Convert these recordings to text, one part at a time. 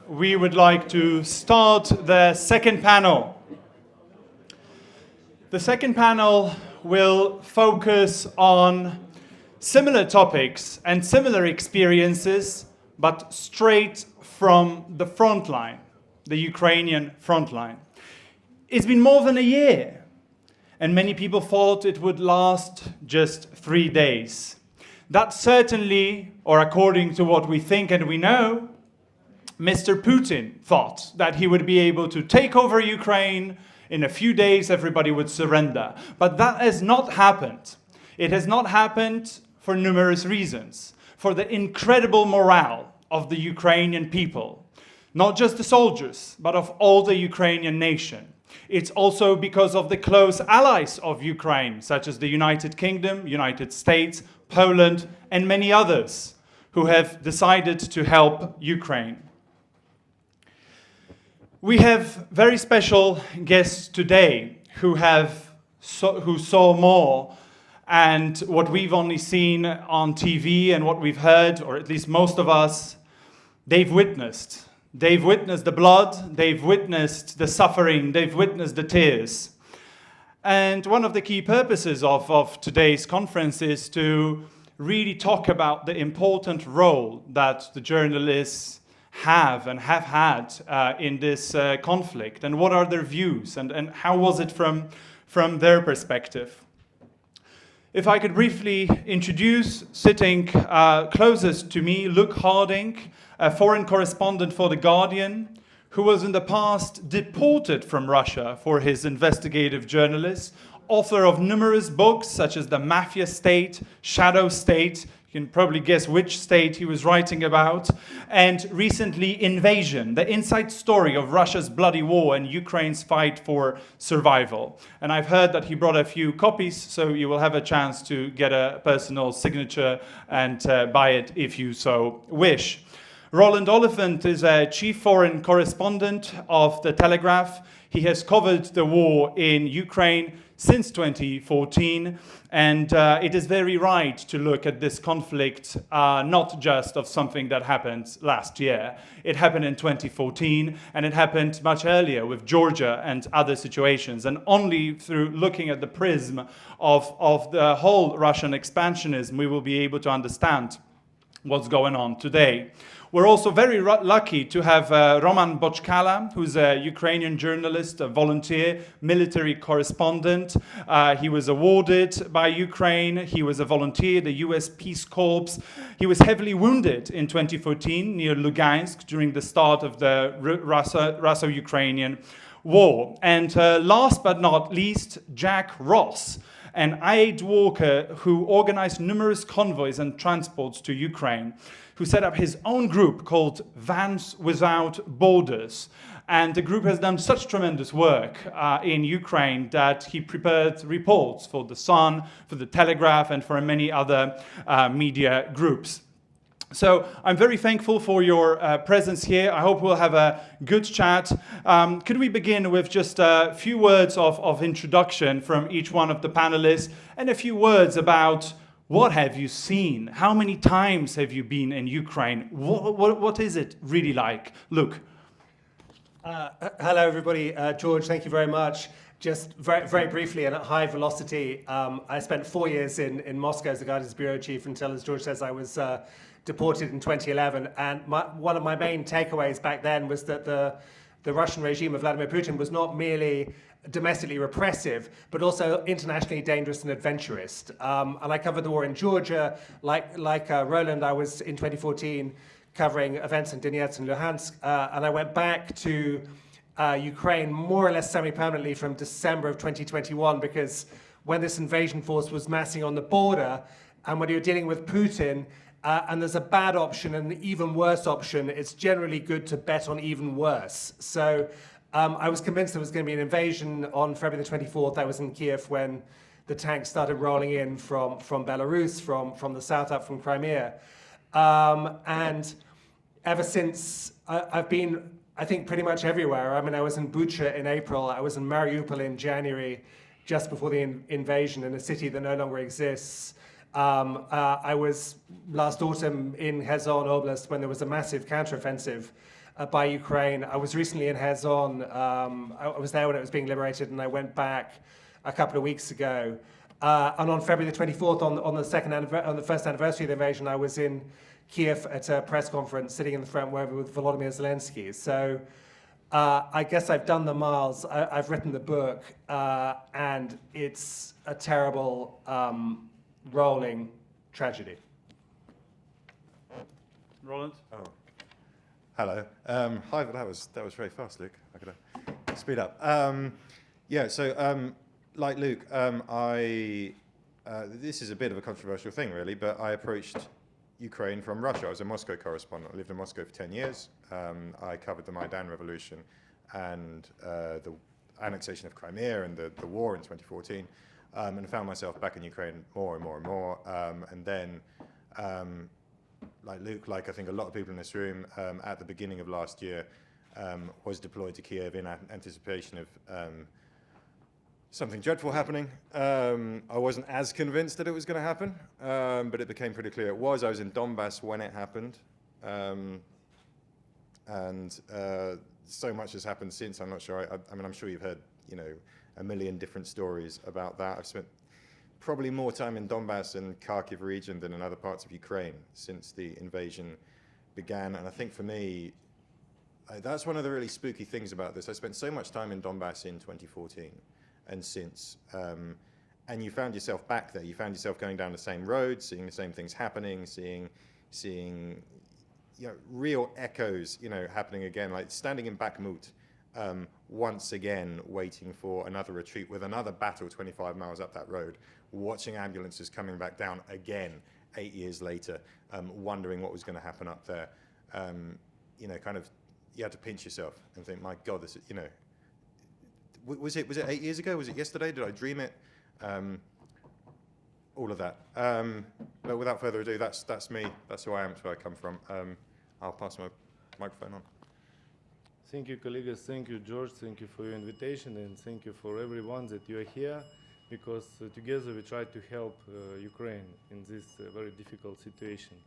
we would like to start the second panel. The second panel will focus on similar topics and similar experiences, but straight from the front line, the Ukrainian front line. It's been more than a year, and many people thought it would last just 3 days. That certainly, or according to what we think and we know, Mr. Putin thought that he would be able to take over Ukraine. In a few days, everybody would surrender. But that has not happened. It has not happened for numerous reasons. For the incredible morale of the Ukrainian people. Not just the soldiers, but of all the Ukrainian nation. It's also because of the close allies of Ukraine, such as the United Kingdom, United States, Poland, and many others who have decided to help Ukraine. We have very special guests today who saw more, and what we've only seen on TV and what we've heard, or at least most of us, they've witnessed. They've witnessed the blood, they've witnessed the suffering, they've witnessed the tears. And one of the key purposes of today's conference is to really talk about the important role that the journalists have and have had in this conflict, and what are their views, and how was it from their perspective. If I could briefly introduce, sitting closest to me, Luke Harding, a foreign correspondent for The Guardian, who was in the past deported from Russia for his investigative journalism, author of numerous books such as The Mafia State, Shadow State, you can probably guess which state he was writing about, and recently Invasion, the inside story of Russia's bloody war and Ukraine's fight for survival. And I've heard that he brought a few copies, so you will have a chance to get a personal signature and buy it if you so wish. Roland Oliphant is a chief foreign correspondent of the Telegraph. He has covered the war in Ukraine since 2014, and it is very right to look at this conflict not just of something that happened last year. It happened in 2014, and it happened much earlier with Georgia and other situations, and only through looking at the prism of the whole Russian expansionism we will be able to understand what's going on today. We're also very lucky to have Roman Bochkala, who's a Ukrainian journalist, a volunteer, military correspondent. He was awarded by Ukraine. He was a volunteer, the US Peace Corps. He was heavily wounded in 2014 near Lugansk during the start of the Russo-Ukrainian war. And last but not least, Jack Ross, an aid worker who organized numerous convoys and transports to Ukraine, who set up his own group called Vans Without Borders. And the group has done such tremendous work in Ukraine that he prepared reports for The Sun, for the Telegraph, and for many other media groups. So I'm very thankful for your presence here. I hope we'll have a good chat. Could we begin with just a few words of introduction from each one of the panelists, and a few words about what have you seen? How many times have you been in Ukraine? What is it really like? Luke. Hello, everybody. George, thank you very much. Just very briefly and at high velocity, I spent 4 years in Moscow as the Guardian's bureau chief until, as George says, I was deported in 2011. And one of my main takeaways back then was that the Russian regime of Vladimir Putin was not merely domestically repressive, but also internationally dangerous and adventurous. And I covered the war in Georgia. Like Roland, I was in 2014 covering events in Donetsk and Luhansk, and I went back to Ukraine more or less semi-permanently from December of 2021, because when this invasion force was massing on the border, and when you're dealing with Putin, and there's a bad option and an even worse option, it's generally good to bet on even worse. So I was convinced there was going to be an invasion on February the 24th. I was in Kiev when the tanks started rolling in from Belarus, from the south up from Crimea. And ever since, I've been, I think, pretty much everywhere. I mean, I was in Bucha in April. I was in Mariupol in January, just before the invasion, in a city that no longer exists. I was last autumn in Kherson Oblast when there was a massive counteroffensive by Ukraine. I was recently in Kherson. I was there when it was being liberated, and I went back a couple of weeks ago. And on February the 24th, on the first anniversary of the invasion, I was in Kiev at a press conference, sitting in the front row with Volodymyr Zelensky. So I guess I've done the miles. I've written the book, and it's a terrible, rolling tragedy. Roland? Oh, hello. Hi, that was very fast, Luke. I gotta speed up. Like Luke, this is a bit of a controversial thing, really, but I approached Ukraine from Russia. I was a Moscow correspondent. I lived in Moscow for 10 years. I covered the Maidan Revolution and the annexation of Crimea and the war in 2014, and found myself back in Ukraine more and more and more. And then, like Luke, like I think a lot of people in this room, at the beginning of last year, was deployed to Kiev in anticipation of something dreadful happening. I wasn't as convinced that it was going to happen, but it became pretty clear it was. I was in Donbass when it happened, and so much has happened since. I'm not sure. I mean, I'm sure you've heard, a million different stories about that. I've spent probably more time in Donbass and Kharkiv region than in other parts of Ukraine since the invasion began. And I think for me, that's one of the really spooky things about this. I spent so much time in Donbass in 2014 and since, and you found yourself back there. You found yourself going down the same road, seeing the same things happening, seeing real echoes, happening again, like standing in Bakhmut, once again, waiting for another retreat with another battle 25 miles up that road, watching ambulances coming back down again 8 years later, wondering what was going to happen up there. Kind of, you had to pinch yourself and think, my God, this is, was it 8 years ago? Was it yesterday? Did I dream it? All of that. But without further ado, that's me. That's who I am. That's where I come from. I'll pass my microphone on. Thank you, colleagues. Thank you, George. Thank you for your invitation, and thank you for everyone that you are here, because together we try to help Ukraine in this very difficult situation.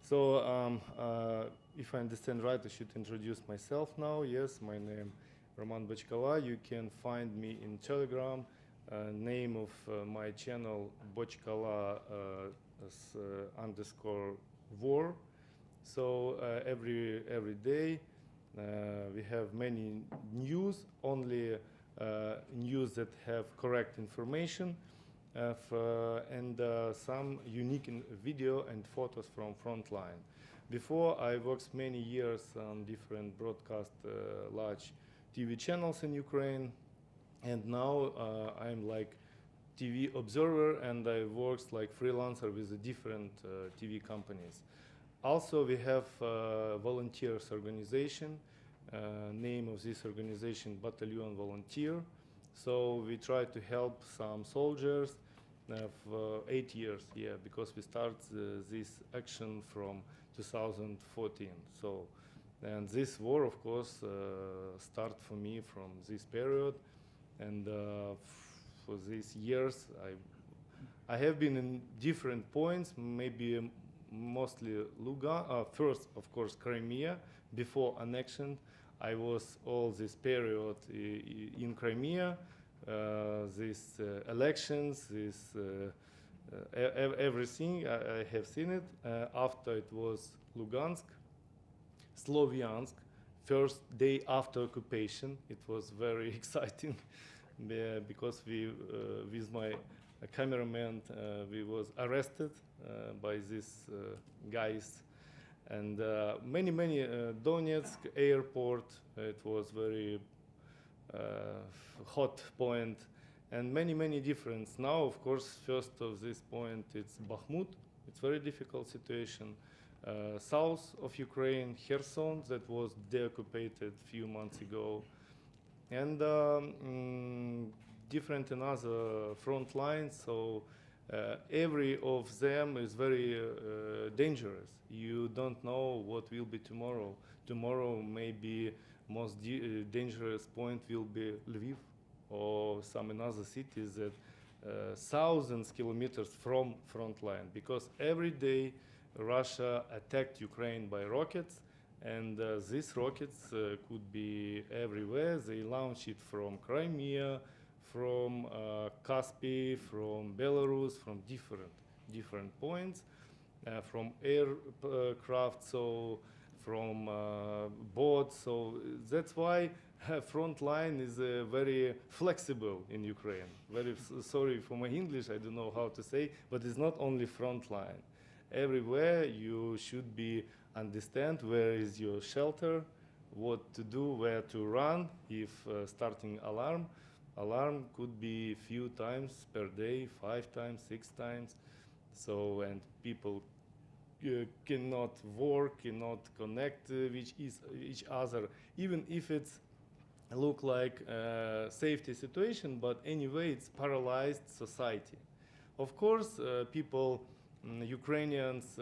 So, if I understand right, I should introduce myself now. Yes, my name Roman Bochkala. You can find me in Telegram. Name of my channel Bochkala _war. So every day we have many news, only news that have correct information, and some unique video and photos from frontline. Before, I worked many years on different broadcast large TV channels in Ukraine, and now I'm like TV observer, and I work like freelancer with the different TV companies. Also, we have volunteers organization. Name of this organization, Battalion Volunteer. So we try to help some soldiers for 8 years, because we start this action from 2014. So, and this war, of course, start for me from this period, and for these years, I have been in different points, maybe mostly Lugansk, first, of course, Crimea, before annexion. I was all this period in Crimea, these elections, this everything, I have seen it. After it was Lugansk, Sloviansk, first day after occupation. It was very exciting because we, with my cameraman, we was arrested by these guys. And many Donetsk airport, it was very hot point, and many difference. Now, of course, first of this point, it's Bakhmut. It's very difficult situation. South of Ukraine, Kherson, that was deoccupied few months ago, and different another front lines. So every of them is very dangerous. You don't know what will be tomorrow. Tomorrow maybe most dangerous point will be Lviv or some another cities that thousands kilometers from front line, because every day Russia attacked Ukraine by rockets, And these rockets could be everywhere. They launch it from Crimea, from Caspy, from Belarus, from different points, from aircraft, so from boats. So that's why front line is very flexible in Ukraine. Very sorry for my English, I don't know how to say, but it's not only front line. Everywhere you should be understand where is your shelter, what to do, where to run if starting alarm. Alarm could be few times per day, 5 times, 6 times. So, and people cannot work, cannot connect with each other, even if it's look like a safety situation, but anyway, it's paralyzed society. Of course, people, Ukrainians,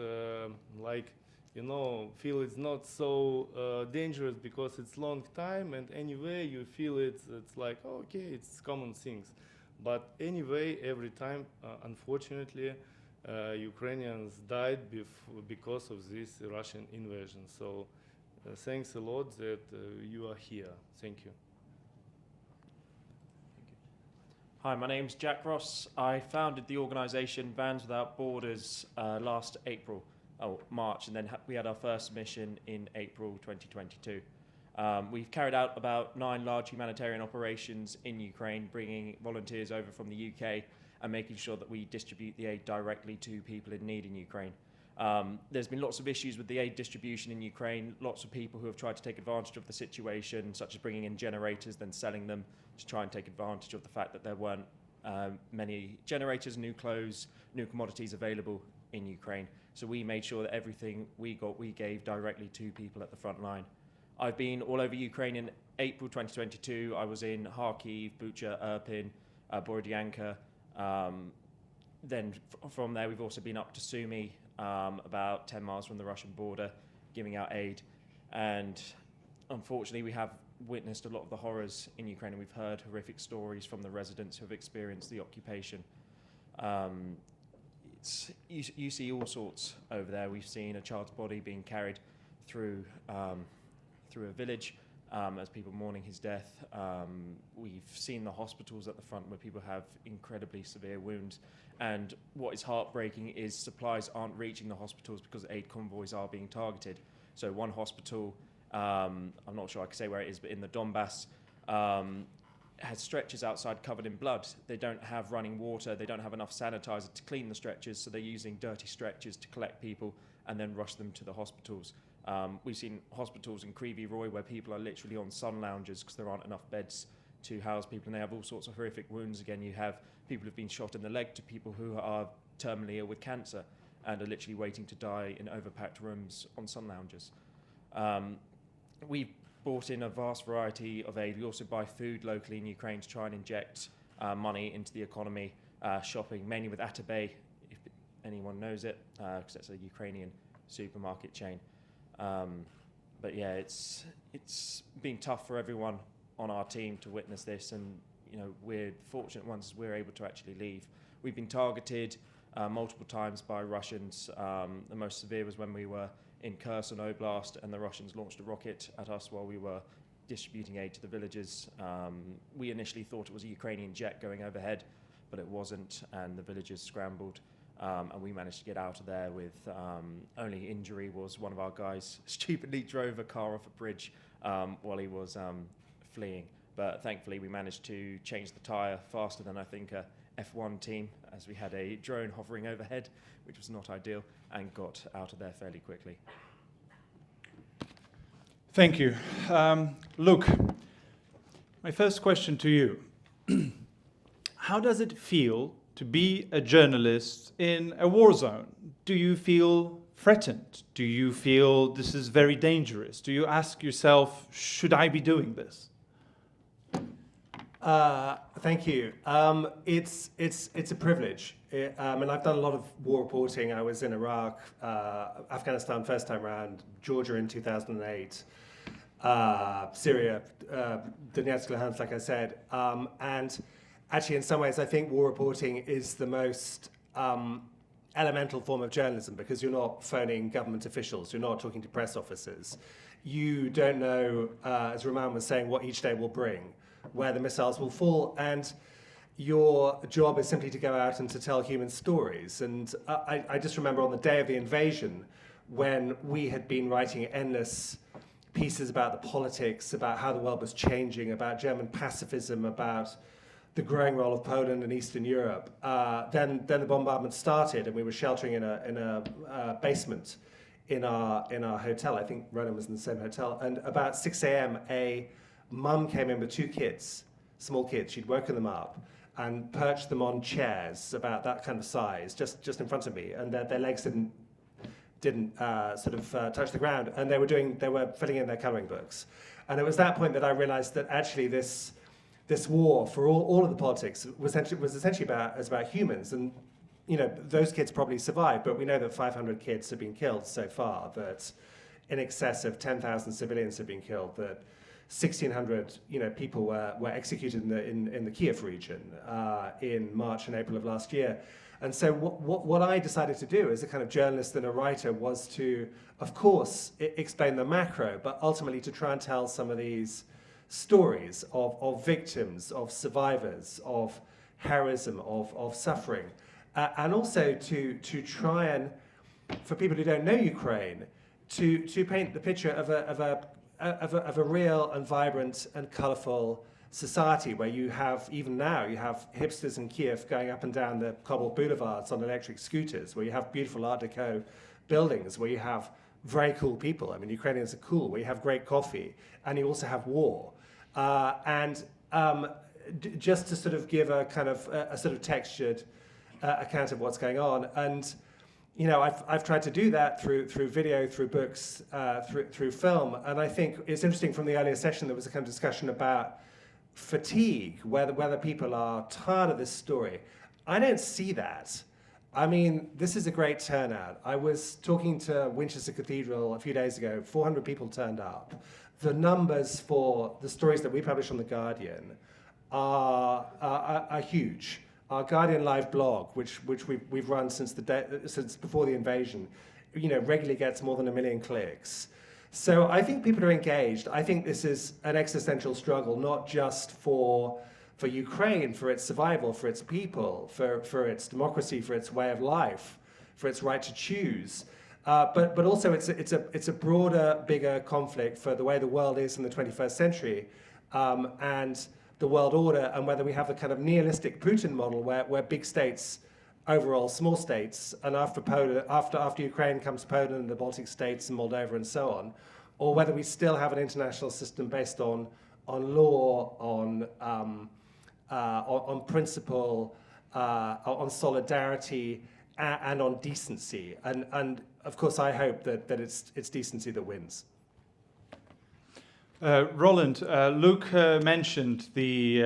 feel it's not so dangerous because it's long time, and anyway, you feel it's like, okay, it's common things. But anyway, every time, unfortunately, Ukrainians died because of this Russian invasion. So thanks a lot that you are here. Thank you. Hi, my name's Jack Ross. I founded the organisation Vans Without Borders last March, and then we had our first mission in April 2022. We've carried out about 9 large humanitarian operations in Ukraine, bringing volunteers over from the UK and making sure that we distribute the aid directly to people in need in Ukraine. There's been lots of issues with the aid distribution in Ukraine, lots of people who have tried to take advantage of the situation, such as bringing in generators, then selling them to try and take advantage of the fact that there weren't many generators, new clothes, new commodities available in Ukraine. So we made sure that everything we gave directly to people at the front line. I've been all over Ukraine. In April 2022, I was in Kharkiv, Bucha, Irpin, Borodyanka. Then from there, we've also been up to Sumy, about 10 miles from the Russian border, giving out aid. And unfortunately, we have witnessed a lot of the horrors in Ukraine, and we've heard horrific stories from the residents who have experienced the occupation. You see all sorts over there. We've seen a child's body being carried through a village as people mourning his death. We've seen the hospitals at the front where people have incredibly severe wounds. And what is heartbreaking is supplies aren't reaching the hospitals because aid convoys are being targeted. So one hospital, I'm not sure I can say where it is, but in the Donbass, has stretchers outside covered in blood. They don't have running water. They don't have enough sanitizer to clean the stretchers, so they're using dirty stretchers to collect people and then rush them to the hospitals. We've seen hospitals in Kryvyi Rih where people are literally on sun loungers because there aren't enough beds to house people, and they have all sorts of horrific wounds. Again, you have people who've been shot in the leg to people who are terminally ill with cancer and are literally waiting to die in overpacked rooms on sun loungers. We've brought in a vast variety of aid. We also buy food locally in Ukraine to try and inject money into the economy, shopping mainly with Atabey, if anyone knows it, because that's a Ukrainian supermarket chain. But yeah, it's been tough for everyone on our team to witness this, and we're fortunate ones we're able to actually leave. We've been targeted multiple times by Russians. The most severe was when we were in Kherson Oblast, and the Russians launched a rocket at us while we were distributing aid to the villagers. We initially thought it was a Ukrainian jet going overhead, but it wasn't, and the villagers scrambled. And we managed to get out of there with only injury was one of our guys stupidly drove a car off a bridge while he was fleeing. But thankfully we managed to change the tyre faster than I think a F1 team, as we had a drone hovering overhead, which was not ideal, and got out of there fairly quickly. Thank you. Luke, my first question to you. How does it feel to be a journalist in a war zone? Do you feel threatened? Do you feel this is very dangerous? Do you ask yourself, should I be doing this? Thank you. It's a privilege, and I've done a lot of war reporting. I was in Iraq, Afghanistan first time around, Georgia in 2008, Syria, Donetsk, Luhansk, like I said, and actually in some ways I think war reporting is the most elemental form of journalism, because you're not phoning government officials, you're not talking to press officers. You don't know, as Roman was saying, what each day will bring, where the missiles will fall, and your job is simply to go out and to tell human stories. And I just remember on the day of the invasion, when we had been writing endless pieces about the politics, about how the world was changing, about German pacifism, about the growing role of Poland and Eastern Europe. Then the bombardment started, and we were sheltering in a basement in our hotel. I think Roland was in the same hotel. And about 6 a.m., a mum came in with 2 kids, small kids. She'd woken them up and perched them on chairs about that kind of size, just in front of me, and their legs didn't touch the ground, and they were filling in their coloring books. And it was that point that I realized that actually this war, for all of the politics, was essentially about humans. And those kids probably survived, but we know that 500 kids have been killed so far, that in excess of 10,000 civilians have been killed, that 1,600 people were executed in the Kiev region in March and April of last year. And so what I decided to do as a kind of journalist and a writer was to, of course, explain the macro, but ultimately to try and tell some of these stories of victims, of survivors, of heroism, of suffering, and also to try and, for people who don't know Ukraine, to paint the picture of a real and vibrant and colourful society where you have hipsters in Kiev going up and down the cobbled boulevards on electric scooters, where you have beautiful Art Deco buildings, where you have very cool people. I mean, Ukrainians are cool. Where you have great coffee, and you also have war. Just to sort of give a kind of a sort of textured account of what's going on. And I've tried to do that through video, through books, through film. And I think it's interesting, from the earlier session there was a kind of discussion about fatigue, whether people are tired of this story. I don't see that. I mean, this is a great turnout. I was talking to Winchester Cathedral a few days ago. 400 people turned up. The numbers for the stories that we publish on The Guardian are huge. Our Guardian Live blog, which we've run since before the invasion, regularly gets more than 1 million clicks. So I think people are engaged. I think this is an existential struggle, not just for Ukraine, for its survival, for its people, for its democracy, for its way of life, for its right to choose. But also it's a broader, bigger conflict for the way the world is in the 21st century, and the world order, and whether we have the kind of nihilistic Putin model where big states overall small states, and after Ukraine comes Poland and the Baltic states and Moldova and so on, or whether we still have an international system based on law, on principle, on solidarity, and on decency. And of course, I hope that it's decency that wins. Roland, Luke mentioned the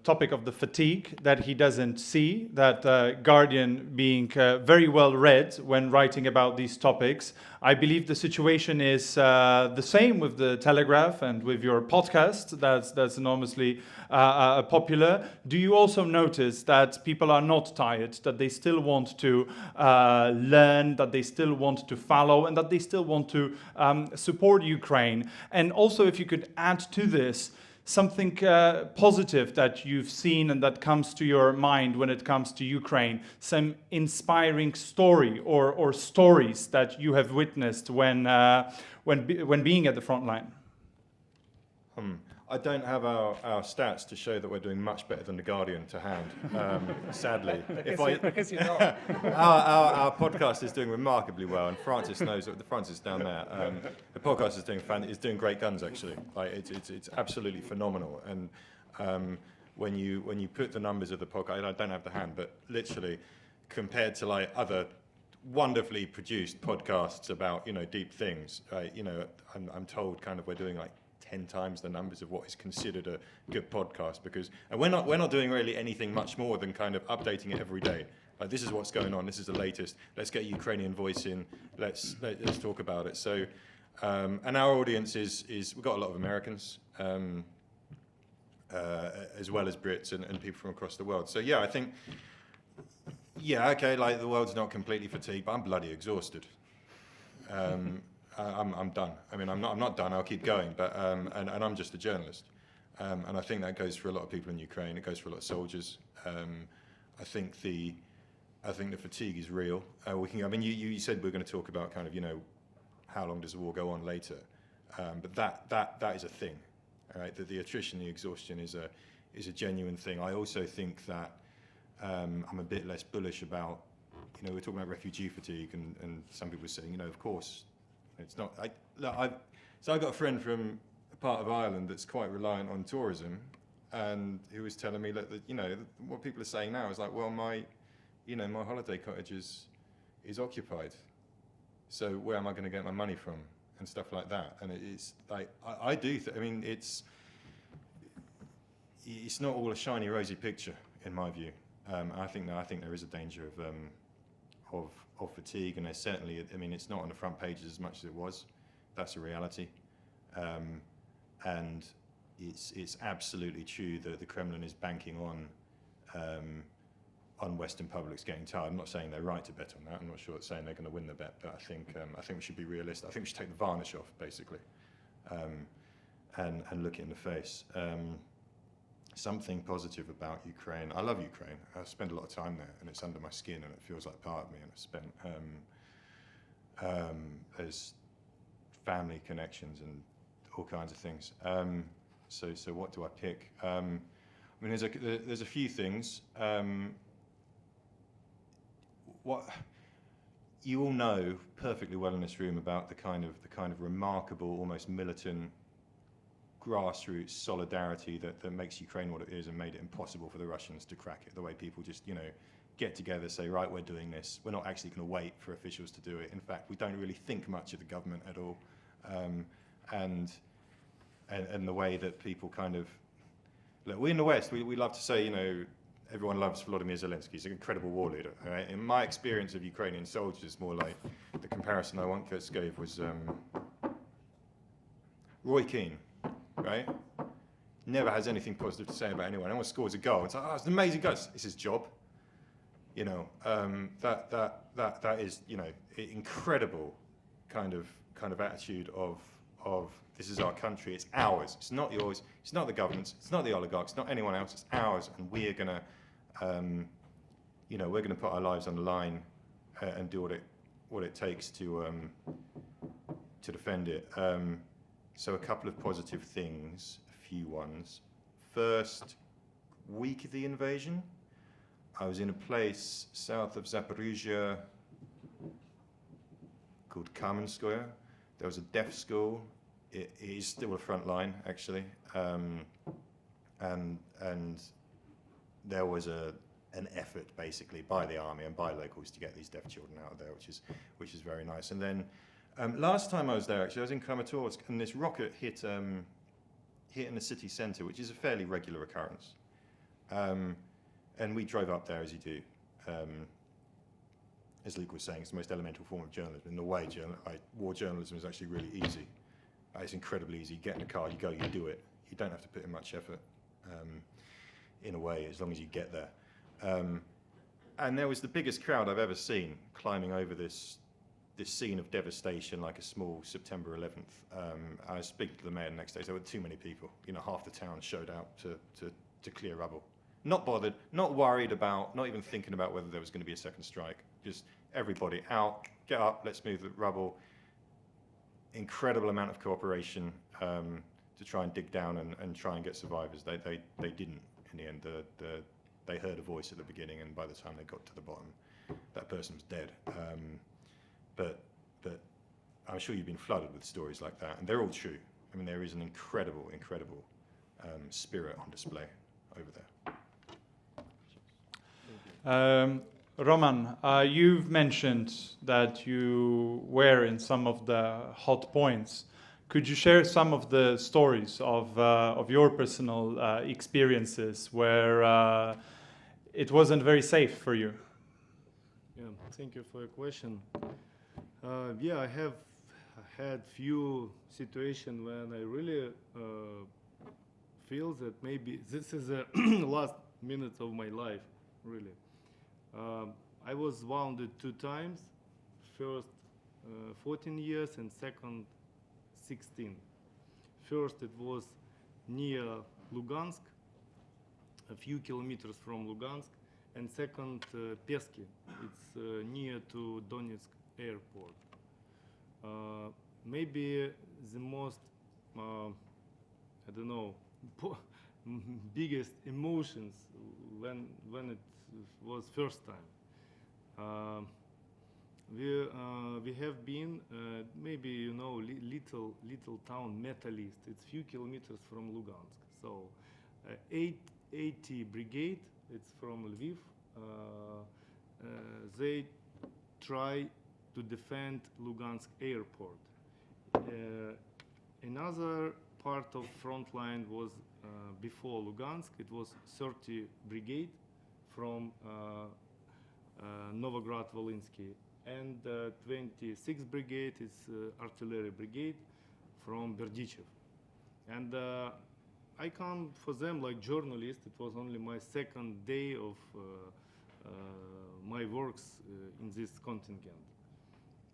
topic of the fatigue that he doesn't see, that Guardian being very well read when writing about these topics. I believe the situation is the same with the Telegraph and with your podcast. That's enormously popular. Do you also notice that people are not tired, that they still want to learn, that they still want to follow, and that they still want to support Ukraine? And also, if you could add to this something positive that you've seen and that comes to your mind when it comes to Ukraine, some inspiring story or stories that you have witnessed when being at the front line. I don't have our stats to show that we're doing much better than The Guardian to hand, sadly. Because you're not. Our podcast is doing remarkably well, and Francis knows that. Francis down there. The podcast is doing great guns, actually. Like it's absolutely phenomenal. And when you put the numbers of the podcast, I don't have the hand, but literally compared to like other wonderfully produced podcasts about deep things, I'm told kind of we're doing like 10 times the numbers of what is considered a good podcast, and we're not doing really anything much more than kind of updating it every day. Like, this is what's going on, this is the latest, let's get a Ukrainian voice in, let's talk about it. So and our audience is we've got a lot of Americans as well as Brits and people from across the world. So yeah, I think Yeah, okay, like the world's not completely fatigued, but I'm bloody exhausted. I'm done. I mean, I'm not done. I'll keep going, but and I'm just a journalist, and I think that goes for a lot of people in Ukraine. It goes for a lot of soldiers. I think the fatigue is real. I mean, you said we're going to talk about kind of, you know, how long does the war go on later, but that is a thing, all right? That the attrition, the exhaustion is a genuine thing. I also think that I'm a bit less bullish about, you know, we're talking about refugee fatigue, and some people are saying, you know, of course, it's not. So I've got a friend from a part of Ireland that's quite reliant on tourism, and who was telling me that you know, what people are saying now is like, well, my holiday cottage is occupied, so where am I going to get my money from and stuff like that? And it's like I mean, it's not all a shiny rosy picture in my view. I think there is a danger of fatigue, and there's certainly, I mean, it's not on the front pages as much as it was. That's a reality, and it's absolutely true that the Kremlin is banking on Western publics getting tired. I'm not saying they're right to bet on that. I'm not sure it's saying they're going to win the bet, but I think we should be realistic. I think we should take the varnish off, basically, and look it in the face. Something positive about Ukraine. I love Ukraine. I spend a lot of time there, and it's under my skin, and it feels like part of me. And I've spent there's family connections and all kinds of things. So what do I pick? I mean, there's a few things. What you all know perfectly well in this room about the kind of remarkable, almost militant, grassroots solidarity that makes Ukraine what it is and made it impossible for the Russians to crack it. The way people just, you know, get together, say, right, we're doing this. We're not actually going to wait for officials to do it. In fact, we don't really think much of the government at all. And the way that people kind of, look, we in the West, we love to say, you know, everyone loves Volodymyr Zelensky. He's an incredible war leader. Right? In my experience of Ukrainian soldiers, more like the comparison I once gave was Roy Keane. Right? Never has anything positive to say about anyone. Anyone scores a goal, it's like, oh, it's an amazing goal. It's his job. You know, that is, you know, incredible kind of attitude of this is our country, it's ours. It's not yours. It's not the government's. It's not the oligarchs. It's not anyone else. It's ours, and we're gonna, you know, we're gonna put our lives on the line and do what it takes to defend it. So a couple of positive things, a few ones. First week of the invasion, I was in a place south of Zaporizhia called Kamenskoye. There was a deaf school. It is still a front line, actually. And there was an effort, basically, by the army and by locals to get these deaf children out of there, which is very nice. And then last time I was there, actually, I was in Kramatorsk, and this rocket hit in the city centre, which is a fairly regular occurrence. And we drove up there, as you do. As Luke was saying, it's the most elemental form of journalism. In a way, war journalism is actually really easy. It's incredibly easy. You get in a car, you go, you do it. You don't have to put in much effort, in a way, as long as you get there. And there was the biggest crowd I've ever seen climbing over this scene of devastation, like a small September 11th. I was speaking to the mayor the next day. There were too many people. You know, half the town showed out to clear rubble. Not bothered, not worried about, not even thinking about whether there was going to be a second strike. Just everybody out, get up, let's move the rubble. Incredible amount of cooperation to try and dig down and try and get survivors. They didn't in the end. They heard a voice at the beginning, and by the time they got to the bottom, that person was dead. But I'm sure you've been flooded with stories like that, and they're all true. I mean, there is an incredible spirit on display over there. Roman, you've mentioned that you were in some of the hot points. Could you share some of the stories of your personal experiences where it wasn't very safe for you? Yeah, thank you for your question. Yeah, I have had few situations when I really feel that maybe this is the last minutes of my life, really. I was wounded 2 times. First 14 years and second 16. First it was near Lugansk, a few kilometers from Lugansk, and second Peski. It's near to Donetsk airport. Maybe the most, I don't know, biggest emotions when it was first time. We have been maybe you know little town Metalist. It's few kilometers from Lugansk. So 80 brigade. It's from Lviv. They try to defend Lugansk airport. Another part of front line was before Lugansk. It was 30 brigade from Novograd-Volhynsky, and 26 brigade is artillery brigade from Berdichev. And I come for them like journalist. It was only my second day of my works in this contingent.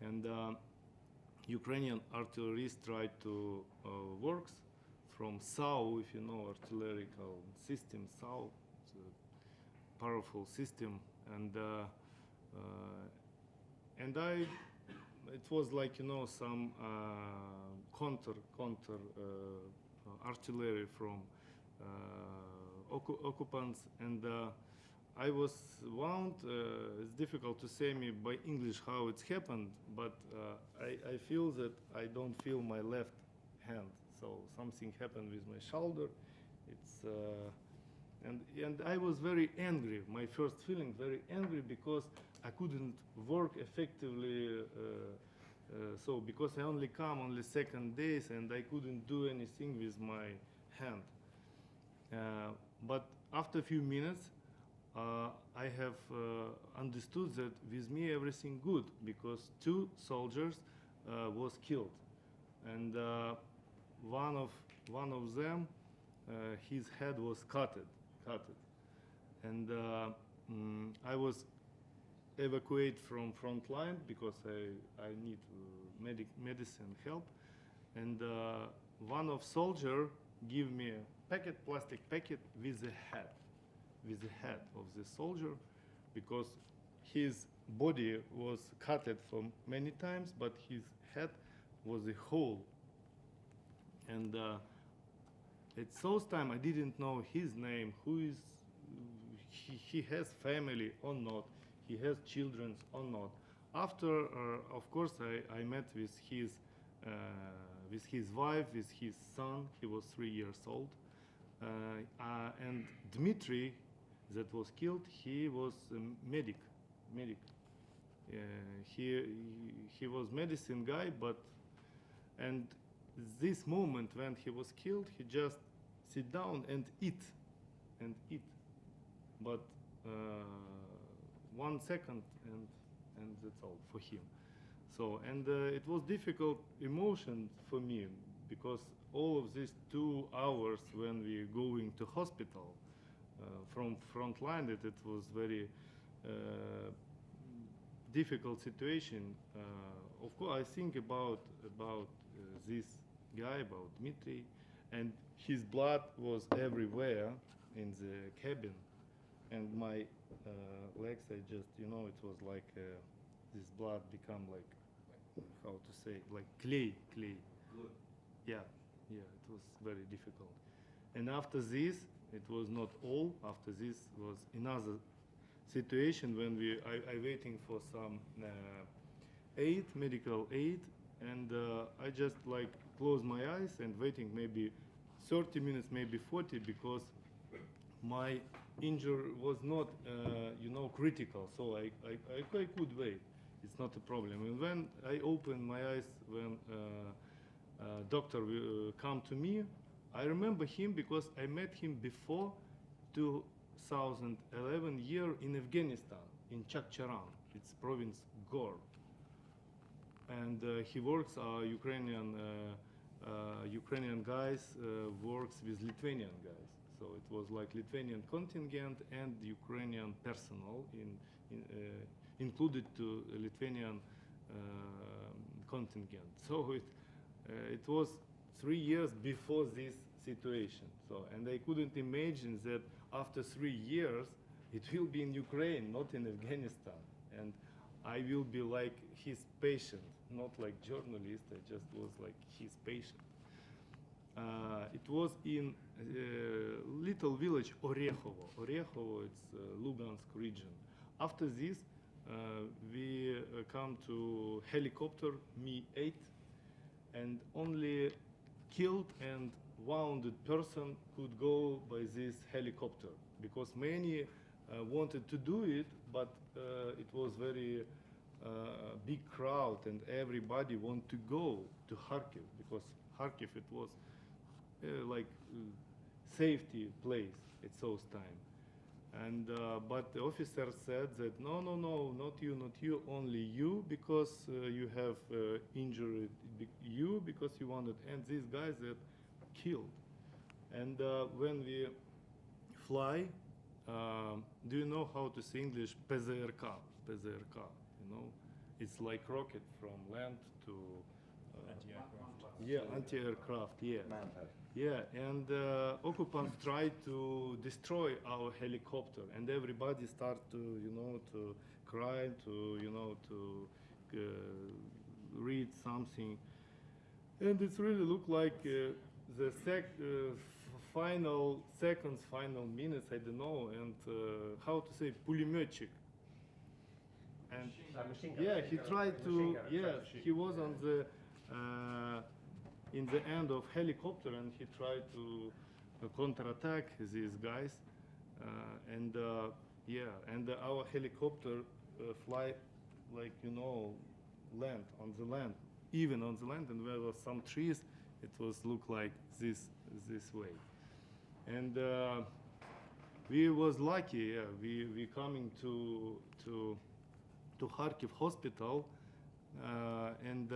And Ukrainian artillerists tried to works from SAU, if you know artillerical system, SAU, it's a powerful system, and it was like you know some counter artillery from occupants, and I was wound. It's difficult to say me by English how it's happened, but I feel that I don't feel my left hand. So something happened with my shoulder. It's and I was very angry. My first feeling very angry because I couldn't work effectively. So because I only come only second days and I couldn't do anything with my hand. But after a few minutes, I have understood that with me everything good because 2 soldiers was killed, and one of them, his head was cutted, and I was evacuated from front line because I need medicine help, and one of soldier give me a plastic packet with the head of the soldier, because his body was cutted from many times, but his head was a hole. And at those time I didn't know his name, who is he has family or not, he has children or not. After, of course, I met with his wife, with his son. He was 3 years old, and Dmitry, that was killed, he was a medic. He was medicine guy, and this moment when he was killed, he just sit down and eat. But 1 second and that's all for him. So, and it was difficult emotion for me because all of these 2 hours when we going to hospital from front line, it was very difficult situation. Of course, I think about this guy, about Dmitry, and his blood was everywhere in the cabin, and my legs, I just, you know, it was like this blood become like, how to say, like clay. Good. Yeah, it was very difficult. And after this, it was not all. After this was another situation when I waiting for some medical aid, and I just like close my eyes and waiting maybe 30 minutes, maybe 40, because my injury was not, you know, critical. So I could wait. It's not a problem. And when I opened my eyes, when doctor come to me, I remember him because I met him before 2011 year in Afghanistan, in Chakcharan. It's province Gor. And he works, Ukrainian guys works with Lithuanian guys. So it was like Lithuanian contingent and Ukrainian personnel in included to Lithuanian contingent. So it was 3 years before this situation. So, and I couldn't imagine that after 3 years, it will be in Ukraine, not in Afghanistan. And I will be like his patient, not like journalist, I just was like his patient. It was in little village Orekhovo. Orekhovo, it's Lugansk region. After this, we come to helicopter Mi-8, and only killed and wounded person could go by this helicopter, because many wanted to do it, but it was very big crowd and everybody wanted to go to Kharkiv, because Kharkiv it was like safety place at those time. And but the officer said that no, not you, only you, because you have injured you because you wanted, and these guys that killed. And when we fly, do you know how to say English? PZRK, you know, it's like rocket from land to anti-aircraft, yeah. Manpad. Yeah, and occupants tried to destroy our helicopter, and everybody started to, to cry, to read something, and it really looked like the final seconds, final minutes, I don't know, and how to say, pulemyotchik. And Machine gun. yeah, he tried to, he was on the in the end of helicopter, and he tried to counterattack these guys, and our helicopter fly like land on the land, even on the land, and there were some trees. It was look like this way, and we was lucky. Yeah, we coming to Kharkiv hospital, and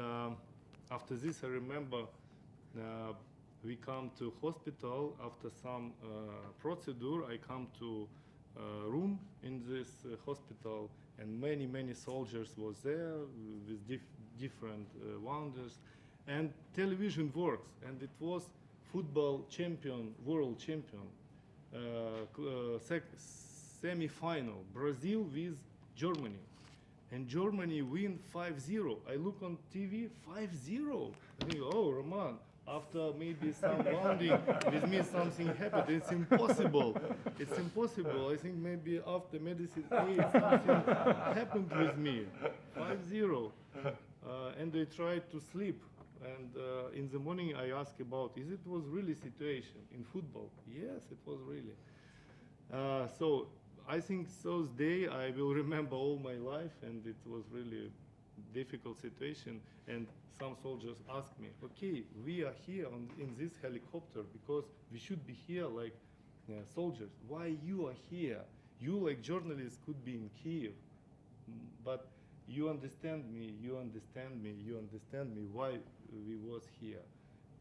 after this I remember. We come to hospital after some procedure. I come to room in this hospital, and many soldiers was there with different wonders, and television works, and it was football champion, world champion, semi-final, Brazil with Germany. And Germany win 5-0. I look on TV, 5-0. I think, oh, Roman, after maybe some wounding, with me something happened. It's impossible. It's impossible. I think maybe after medicine aid, something happened with me. 5-0. And I tried to sleep. And in the morning I asked about, it was really situation in football? Yes, it was really. So I think those days I will remember all my life, and it was really difficult situation. And some soldiers asked me, okay, we are here in this helicopter because we should be here like soldiers. Why you are here? You like journalists could be in Kiev, but you understand me, why we was here.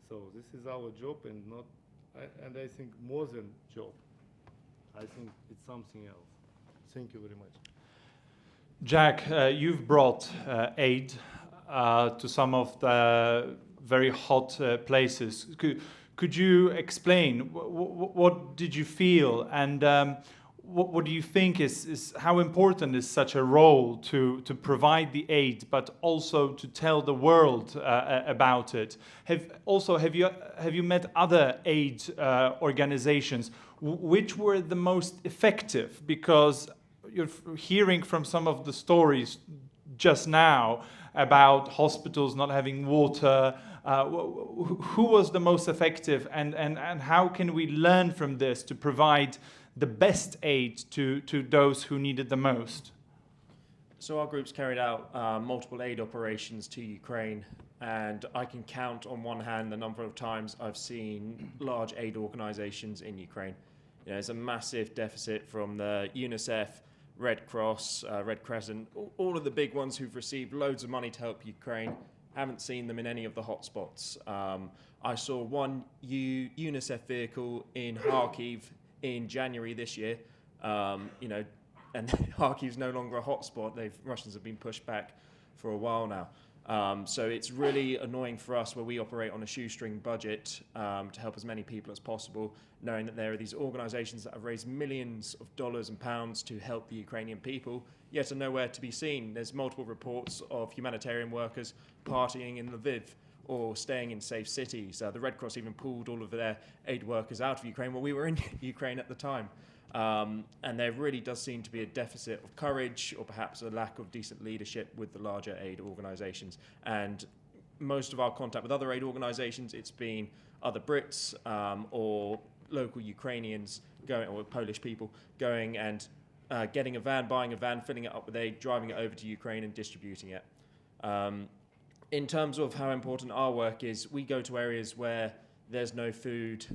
So this is our job, and not, and I think more than job. I think it's something else. Thank you very much. Jack, you've brought aid to some of the very hot places. Could you explain what did you feel, and what do you think is how important is such a role to provide the aid, but also to tell the world about it? Have you met other aid organizations? Which were the most effective? Because you're hearing from some of the stories just now about hospitals not having water. Who was the most effective, and how can we learn from this to provide the best aid to those who need it the most? So our group's carried out multiple aid operations to Ukraine, and I can count on one hand the number of times I've seen large aid organizations in Ukraine. There's a massive deficit from the UNICEF, Red Cross, Red Crescent, all of the big ones who've received loads of money to help Ukraine. Haven't seen them in any of the hotspots. I saw one UNICEF vehicle in Kharkiv in January this year, and Kharkiv's no longer a hotspot. Russians have been pushed back for a while now. So it's really annoying for us where we operate on a shoestring budget to help as many people as possible, knowing that there are these organizations that have raised millions of dollars and pounds to help the Ukrainian people, yet are nowhere to be seen. There's multiple reports of humanitarian workers partying in Lviv or staying in safe cities. The Red Cross even pulled all of their aid workers out of Ukraine while we were in Ukraine at the time. And there really does seem to be a deficit of courage or perhaps a lack of decent leadership with the larger aid organizations. And most of our contact with other aid organizations, it's been other Brits or local Ukrainians going, or Polish people going and getting a van, buying a van, filling it up with aid, driving it over to Ukraine and distributing it. In terms of how important our work is, we go to areas where there's no food.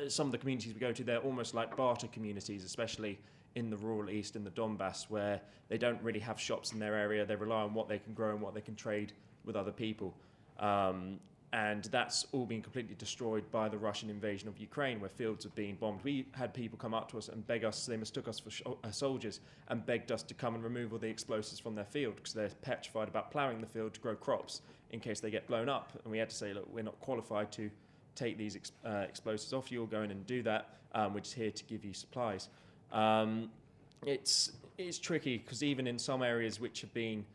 Some of the communities we go to, they're almost like barter communities, especially in the rural east, in the Donbass, where they don't really have shops in their area. They rely on what they can grow and what they can trade with other people. And that's all been completely destroyed by the Russian invasion of Ukraine, where fields have been bombed. We had people come up to us and beg us, they mistook us for soldiers, and begged us to come and remove all the explosives from their field because they're petrified about ploughing the field to grow crops in case they get blown up. And we had to say, look, we're not qualified to take these explosives off you or go in and do that. We're just here to give you supplies. It's tricky because even in some areas which have been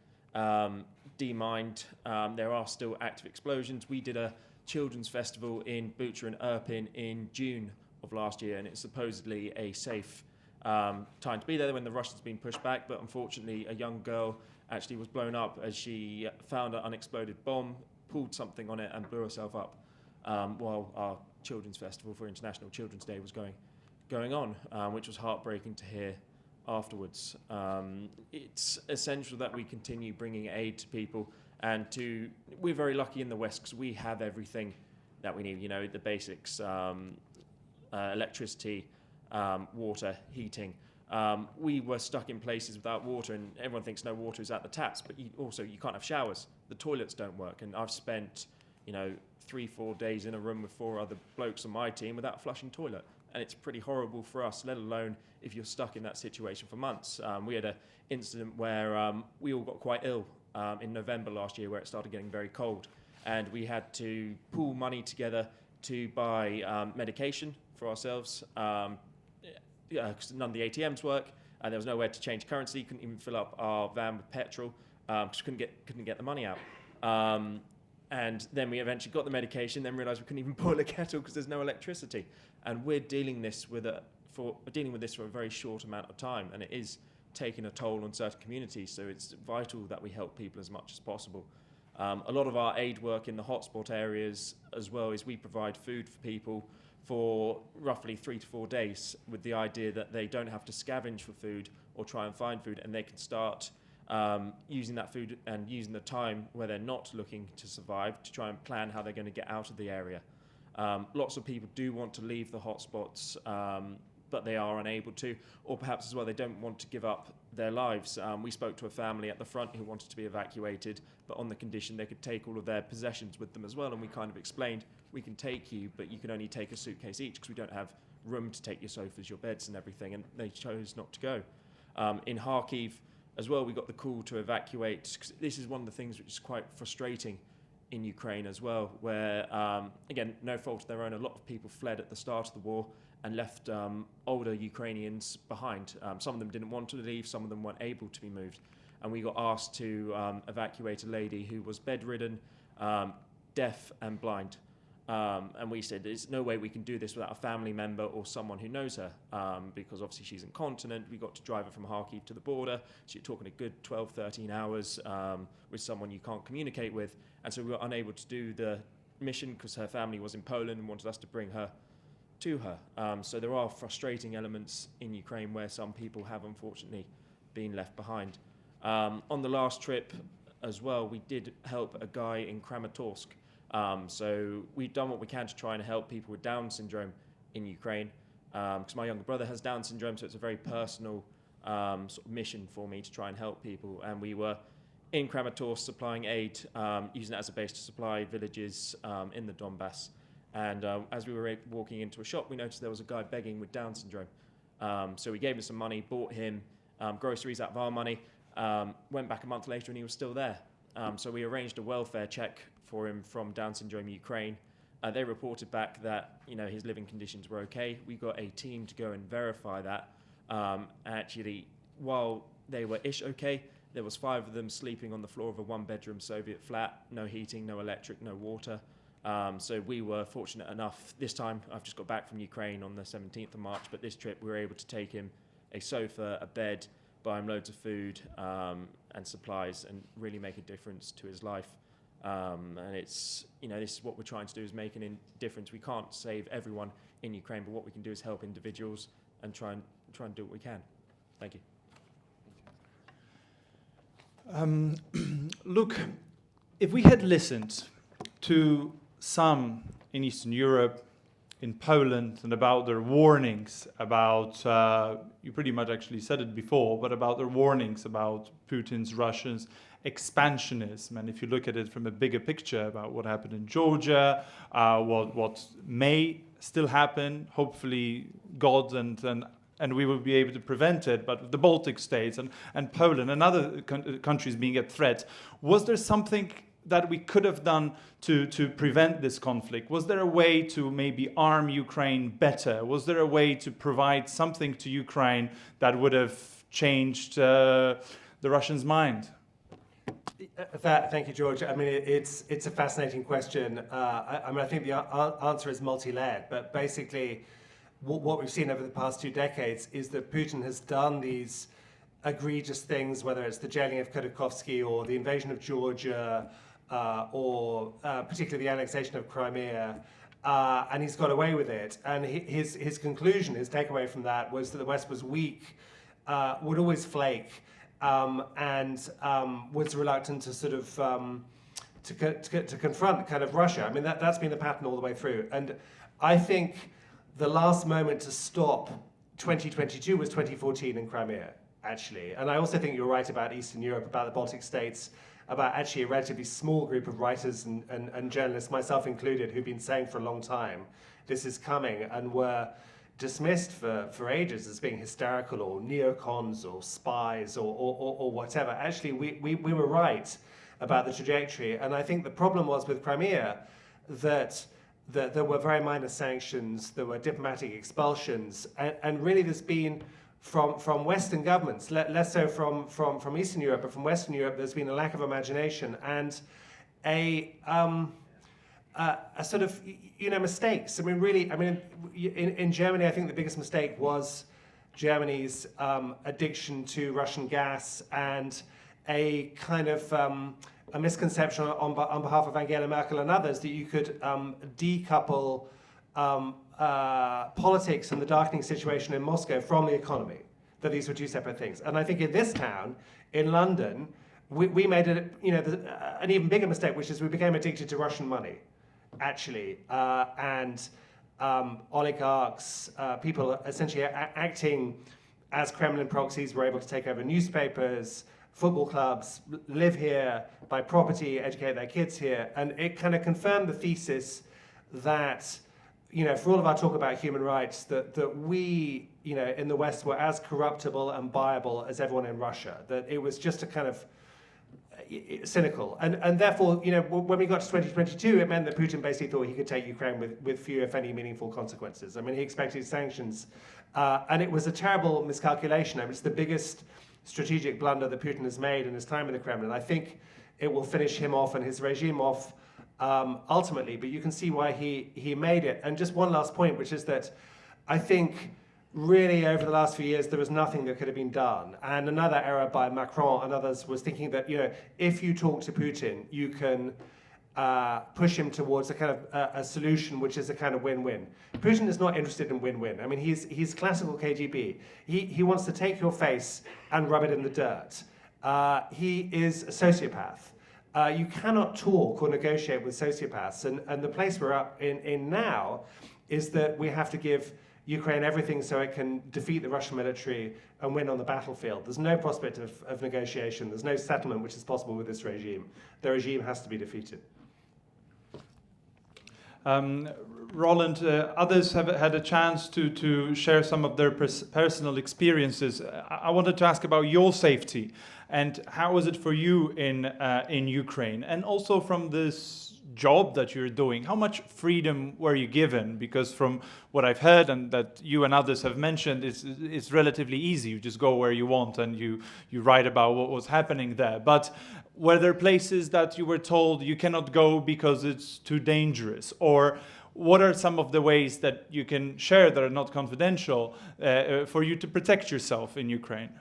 demined, there are still active explosions. We did a children's festival in Bucha and Irpin in June of last year, and it's supposedly a safe time to be there when the Russians been pushed back, but unfortunately a young girl actually was blown up as she found an unexploded bomb, pulled something on it and blew herself up while our children's festival for International Children's Day was going on, which was heartbreaking to hear afterwards. It's essential that we continue bringing aid to people, and we're very lucky in the West because we have everything that we need, the basics, electricity, water, heating. We were stuck in places without water, and everyone thinks no water is at the taps, but you can't have showers. The toilets don't work, and I've spent 3-4 days in a room with 4 other blokes on my team without a flushing toilet. And it's pretty horrible for us, let alone if you're stuck in that situation for months. We had an incident where we all got quite ill in November last year, where it started getting very cold. And we had to pool money together to buy medication for ourselves, because none of the ATMs work, and there was nowhere to change currency. Couldn't even fill up our van with petrol, because couldn't get the money out. And then we eventually got the medication, then realised we couldn't even boil a kettle because there's no electricity. And we're dealing this with this for a very short amount of time, and it is taking a toll on certain communities. So it's vital that we help people as much as possible. A lot of our aid work in the hotspot areas as well is we provide food for people for roughly 3 to 4 days, with the idea that they don't have to scavenge for food or try and find food, and they can start using that food and using the time where they're not looking to survive to try and plan how they're going to get out of the area. Lots of people do want to leave the hotspots, but they are unable to, or perhaps as well they don't want to give up their lives. We spoke to a family at the front who wanted to be evacuated, but on the condition they could take all of their possessions with them as well, and we kind of explained, we can take you, but you can only take a suitcase each because we don't have room to take your sofas, your beds and everything, and they chose not to go. In Kharkiv as well, we got the call to evacuate. This is one of the things which is quite frustrating in Ukraine as well, where, again, no fault of their own, a lot of people fled at the start of the war and left older Ukrainians behind. Some of them didn't want to leave, some of them weren't able to be moved. And we got asked to evacuate a lady who was bedridden, deaf and blind. And we said, there's no way we can do this without a family member or someone who knows her, because obviously she's incontinent. We got to drive her from Kharkiv to the border. She's talking a good 12, 13 hours with someone you can't communicate with. And so we were unable to do the mission because her family was in Poland and wanted us to bring her to her. So there are frustrating elements in Ukraine where some people have unfortunately been left behind. On the last trip as well, we did help a guy in Kramatorsk. So we've done what we can to try and help people with Down syndrome in Ukraine, because my younger brother has Down syndrome, so it's a very personal sort of mission for me to try and help people. And we were in Kramatorsk supplying aid, using that as a base to supply villages in the Donbass. And as we were walking into a shop, we noticed there was a guy begging with Down syndrome. So we gave him some money, bought him groceries out of our money, went back a month later and he was still there. So we arranged a welfare check for him from Down syndrome Ukraine. They reported back that his living conditions were okay. We got a team to go and verify that. Actually, while they were okay, there was 5 of them sleeping on the floor of a 1-bedroom Soviet flat, no heating, no electric, no water. So we were fortunate enough this time. I've just got back from Ukraine on the 17th of March, but this trip we were able to take him a sofa, a bed, buy him loads of food and supplies, and really make a difference to his life. And it's this is what we're trying to do, is making a difference. We can't save everyone in Ukraine, but what we can do is help individuals and try and do what we can. Thank you. Look, if we had listened to some in Eastern Europe, in Poland, and about their warnings about, you pretty much actually said it before, but about their warnings about Putin's Russians expansionism, and if you look at it from a bigger picture about what happened in Georgia, what may still happen, hopefully God and we will be able to prevent it, but the Baltic states and Poland and other countries being a threat, was there something that we could have done to prevent this conflict? Was there a way to maybe arm Ukraine better? Was there a way to provide something to Ukraine that would have changed the Russians' mind? Thank you, George. I mean, it's a fascinating question. I think the answer is multi-layered, but basically what we've seen over the past 2 decades is that Putin has done these egregious things, whether it's the jailing of Khodorkovsky or the invasion of Georgia, or particularly the annexation of Crimea, and he's got away with it. And his conclusion, his takeaway from that, was that the West was weak, would always flake, and was reluctant to sort of to confront kind of Russia. I mean, that's been the pattern all the way through. And I think the last moment to stop 2022 was 2014 in Crimea, actually. And I also think you're right about Eastern Europe, about the Baltic states, about actually a relatively small group of writers and journalists, myself included, who've been saying for a long time, this is coming, and were dismissed for ages as being hysterical or neocons or spies or whatever. Actually, we were right about the trajectory. And I think the problem was with Crimea that there were very minor sanctions, there were diplomatic expulsions, and really there's been, from Western governments, less so from Eastern Europe, but from Western Europe, there's been a lack of imagination and a sort of, mistakes. I mean, really, in Germany, I think the biggest mistake was Germany's addiction to Russian gas and a kind of a misconception on behalf of Angela Merkel and others that you could decouple politics and the darkening situation in Moscow from the economy, that these were 2 separate things. And I think in this town, in London, we made an even bigger mistake, which is we became addicted to Russian money, actually, and oligarchs, people essentially acting as Kremlin proxies, were able to take over newspapers, football clubs, live here, buy property, educate their kids here. And it kind of confirmed the thesis that, for all of our talk about human rights, that we, in the West were as corruptible and buyable as everyone in Russia, that it was just a kind of cynical. And therefore, when we got to 2022, it meant that Putin basically thought he could take Ukraine with few, if any, meaningful consequences. I mean, he expected sanctions. And it was a terrible miscalculation. I mean, it's the biggest strategic blunder that Putin has made in his time in the Kremlin. I think it will finish him off and his regime off ultimately, but you can see why he made it. And just one last point, which is that I think really over the last few years there was nothing that could have been done. And another error by Macron and others was thinking that if you talk to Putin, you can push him towards a kind of a solution which is a kind of win-win. Putin is not interested in win-win. I mean, he's classical KGB. He wants to take your face and rub it in the dirt. He is a sociopath. You cannot talk or negotiate with sociopaths. And the place we're up in now is that we have to give Ukraine everything so it can defeat the Russian military and win on the battlefield. There's no prospect of negotiation. There's no settlement which is possible with this regime. The regime has to be defeated. Roland, others have had a chance to share some of their personal experiences. I wanted to ask about your safety and how was it for you in Ukraine, and also from this job that you're doing, how much freedom were you given? Because from what I've heard and that you and others have mentioned, it's relatively easy. You just go where you want and you write about what was happening there. But were there places that you were told you cannot go because it's too dangerous? Or what are some of the ways that you can share that are not confidential for you to protect yourself in Ukraine?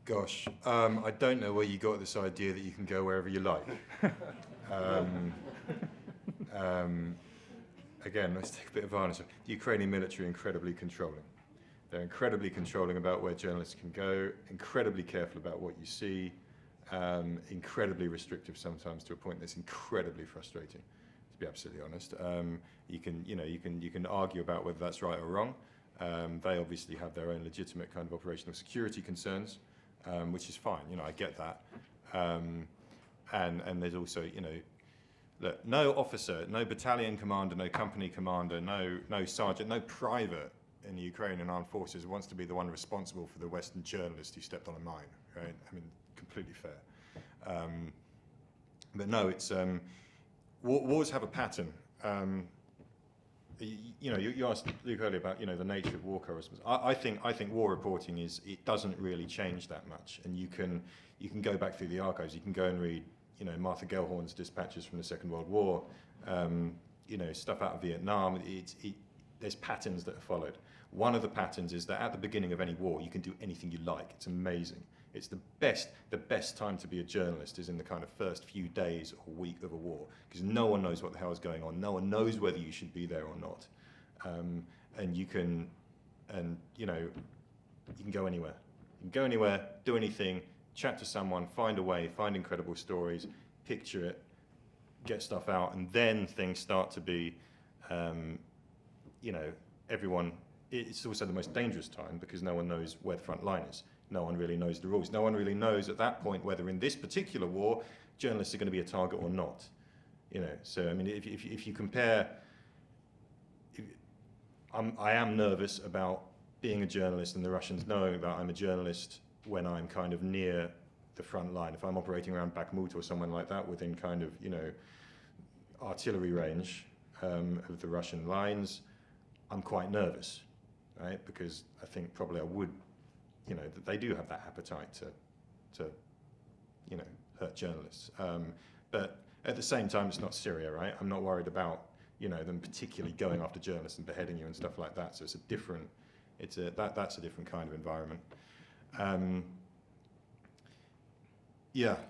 Gosh, I don't know where you got this idea that you can go wherever you like. Again, let's take a bit of answer. The Ukrainian military are incredibly controlling. They're incredibly controlling about where journalists can go, incredibly careful about what you see, incredibly restrictive sometimes to a point that's incredibly frustrating, to be absolutely honest. You can argue about whether that's right or wrong. They obviously have their own legitimate kind of operational security concerns, which is fine. I get that. And there's also, look, no officer, no battalion commander, no company commander, no sergeant, no private in the Ukrainian armed forces wants to be the one responsible for the Western journalist who stepped on a mine, right? I mean, completely fair. But no, it's wars have a pattern. You asked Luke earlier about the nature of war correspondence. I think war reporting it doesn't really change that much, and you can go back through the archives. You can go and read Martha Gellhorn's dispatches from the Second World War, stuff out of Vietnam. There's patterns that are followed. One of the patterns is that at the beginning of any war, you can do anything you like. It's amazing. It's the best time to be a journalist is in the kind of first few days or week of a war, because no one knows what the hell is going on. No one knows whether you should be there or not. And you can go anywhere. You can go anywhere, do anything, chat to someone, find a way, find incredible stories, picture it, get stuff out, and then things start to be, everyone. It's also the most dangerous time because no one knows where the front line is. No one really knows the rules. No one really knows at that point whether in this particular war journalists are going to be a target or not. So I mean, if you compare, I am nervous about being a journalist and the Russians knowing that I'm a journalist when I'm kind of near the front line. If I'm operating around Bakhmut or someone like that within kind of artillery range of the Russian lines, I'm quite nervous, right? Because I think probably I would. That they do have that appetite to hurt journalists. But at the same time, it's not Syria, right? I'm not worried about, them particularly going after journalists and beheading you and stuff like that. So it's that's a different kind of environment.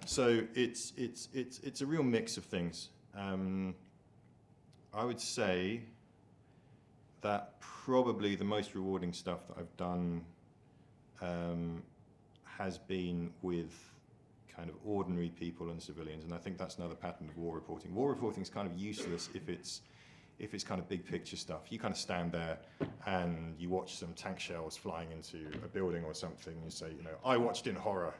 So it's a real mix of things. I would say that probably the most rewarding stuff that I've done has been with kind of ordinary people and civilians, and I think that's another pattern of war reporting. War reporting is kind of useless if it's kind of big picture stuff. You kind of stand there and you watch some tank shells flying into a building or something, and you say, I watched in horror,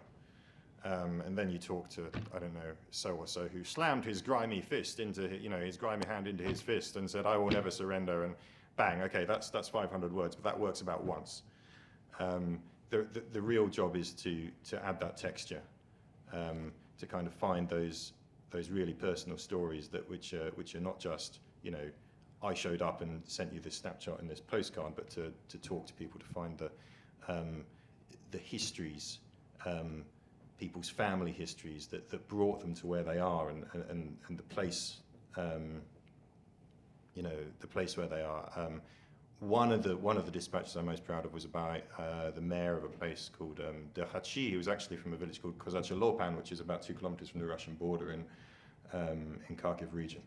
and then you talk to, I don't know, so or so who slammed his grimy fist into, his grimy hand into his fist and said, I will never surrender, and bang, okay, that's 500 words, but that works about once. The real job is to add that texture, to kind of find those really personal stories which are not just I showed up and sent you this snapshot in this postcard, but to talk to people, to find the histories, people's family histories that brought them to where they are, and the place the place where they are. One of the dispatches I'm most proud of was about the mayor of a place called Derhachi. He was actually from a village called Kozacha-Lopan, which is about 2 kilometers from the Russian border in Kharkiv region,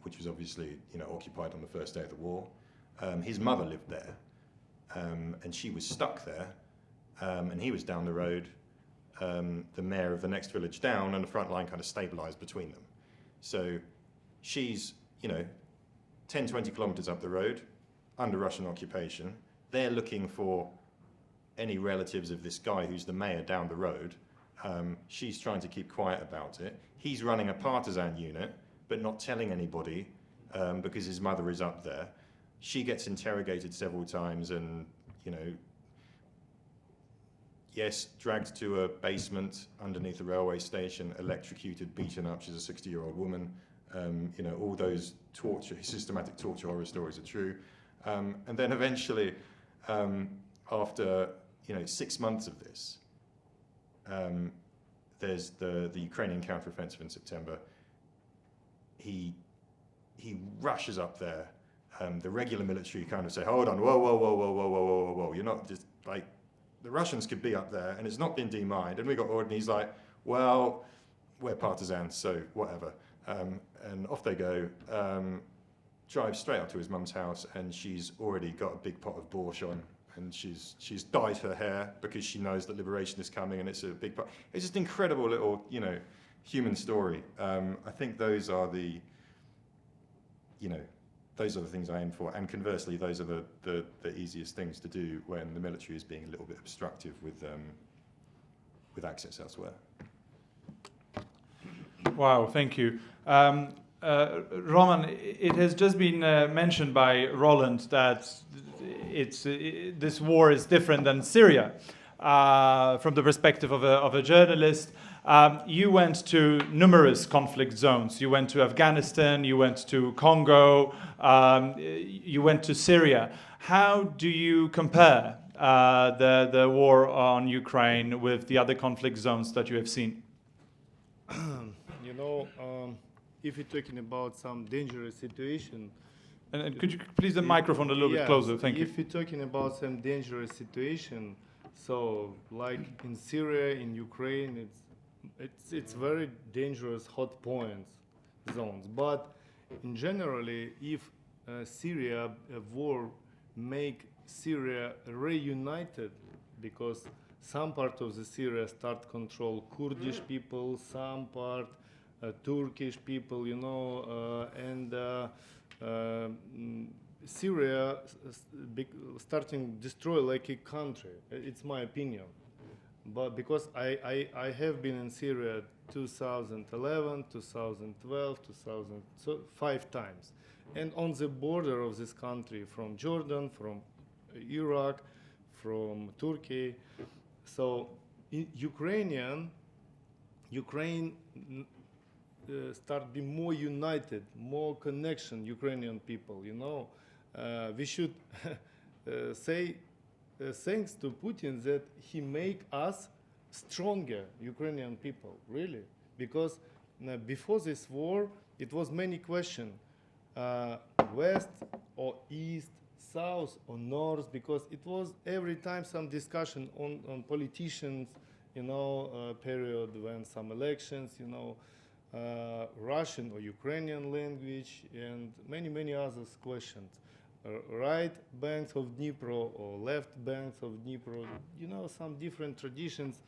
which was obviously occupied on the first day of the war. His mother lived there, and she was stuck there, and he was down the road, the mayor of the next village down, and the front line kind of stabilized between them. So she's 10, 20 kilometers up the road, under Russian occupation. They're looking for any relatives of this guy who's the mayor down the road. She's trying to keep quiet about it. He's running a partisan unit but not telling anybody because his mother is up there. She gets interrogated several times and, you know, yes, dragged to a basement underneath a railway station, electrocuted, beaten up. She's a 60-year-old woman. You know, all those systematic torture horror stories are true. And then eventually, after, you know, 6 months of this, there's the Ukrainian counteroffensive in September. He rushes up there. The regular military kind of say, hold on, whoa, whoa, whoa, whoa, whoa, whoa, whoa, whoa, whoa. You're not just like, the Russians could be up there and it's not been demined. And we got ordered and he's like, well, we're partisans, so whatever. And off they go, drive straight up to his mum's house and she's already got a big pot of borscht on and she's dyed her hair because she knows that liberation is coming and it's a big pot. It's just incredible little, you know, human story. I think those are the, you know, those are the things I aim for, and conversely, those are the easiest things to do when the military is being a little bit obstructive with access elsewhere. Wow, thank you. Roman, it has just been mentioned by Roland that this war is different than Syria from the perspective of a journalist. You went to numerous conflict zones. You went to Afghanistan, you went to Congo, you went to Syria. How do you compare the war on Ukraine with the other conflict zones that you have seen? You know, if you're talking about some dangerous situation, And could you please the microphone a little bit closer? Thank you. If you're talking about some dangerous situation, so like in Syria, in Ukraine, it's very dangerous hot points zones. But in generally, if Syria a war make Syria reunited, because some part of the Syria start control Kurdish people, some part Turkish people, you know, and Syria starting destroy like a country. It's my opinion. But because I have been in Syria 2011, 2012, 2005 times. And on the border of this country, from Jordan, from Iraq, from Turkey. So in Ukraine start being more united, more connection, Ukrainian people, you know. We should say thanks to Putin that he make us stronger, Ukrainian people, really. Because before this war, it was many questions, west or east, south or north, because it was every time some discussion on politicians, you know, period when some elections, you know, Russian or Ukrainian language, and many other questions. Right banks of Dnipro or left banks of Dnipro, you know, some different traditions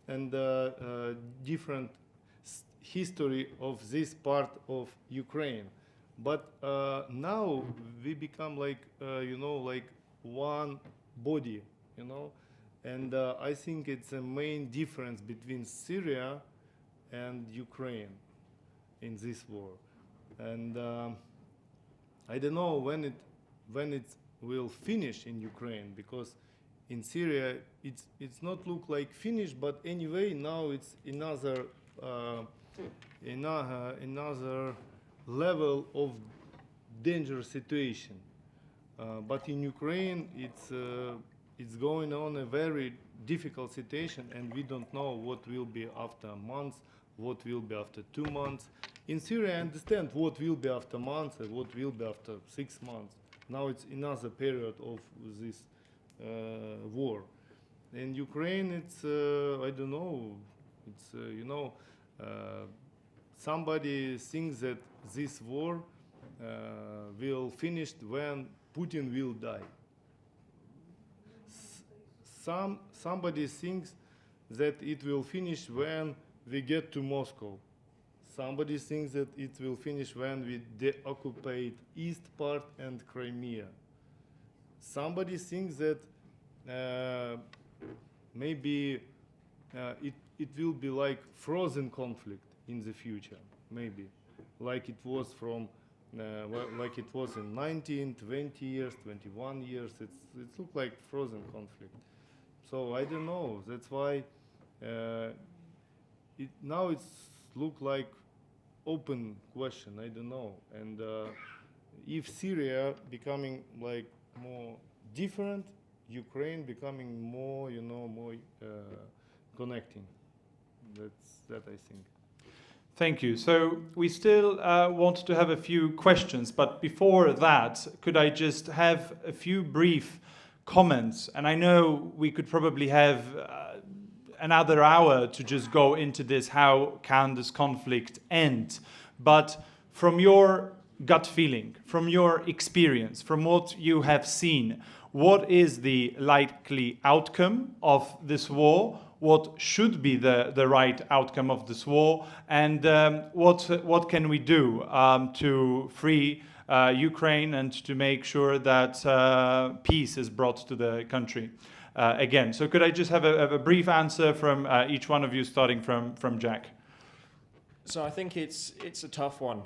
and different history of this part of Ukraine. But now we become like, you know, like one body, you know, and I think it's a main difference between Syria and Ukraine in this war. And I don't know when it will finish in Ukraine, because in Syria it's not look like finished, but anyway now it's another level of danger situation. But in Ukraine it's going on a very difficult situation, and we don't know what will be after a month, what will be after 2 months. In Syria, I understand what will be after months and what will be after 6 months. Now it's another period of this war. In Ukraine, it's, I don't know, it's, you know, somebody thinks that this war will finish when Putin will die. Somebody thinks that it will finish when we get to Moscow. Somebody thinks that it will finish when we deoccupy east part and Crimea. Somebody thinks that maybe it will be like frozen conflict in the future, maybe. like it was like it was in 19, 20 years, 21 years. It looked like frozen conflict. So I don't know. That's why now it's look like open question. I don't know. And if Syria becoming like more different, Ukraine becoming more, more connecting. That's that I think. Thank you. So we still want to have a few questions, but before that, could I just have a few brief comments? And I know we could probably have another hour to just go into this, how can this conflict end? But from your gut feeling, from your experience, from what you have seen, what is the likely outcome of this war? What should be the right outcome of this war, and what can we do to free Ukraine and to make sure that peace is brought to the country again? So could I just have a brief answer from each one of you, starting from Jack? So I think it's a tough one.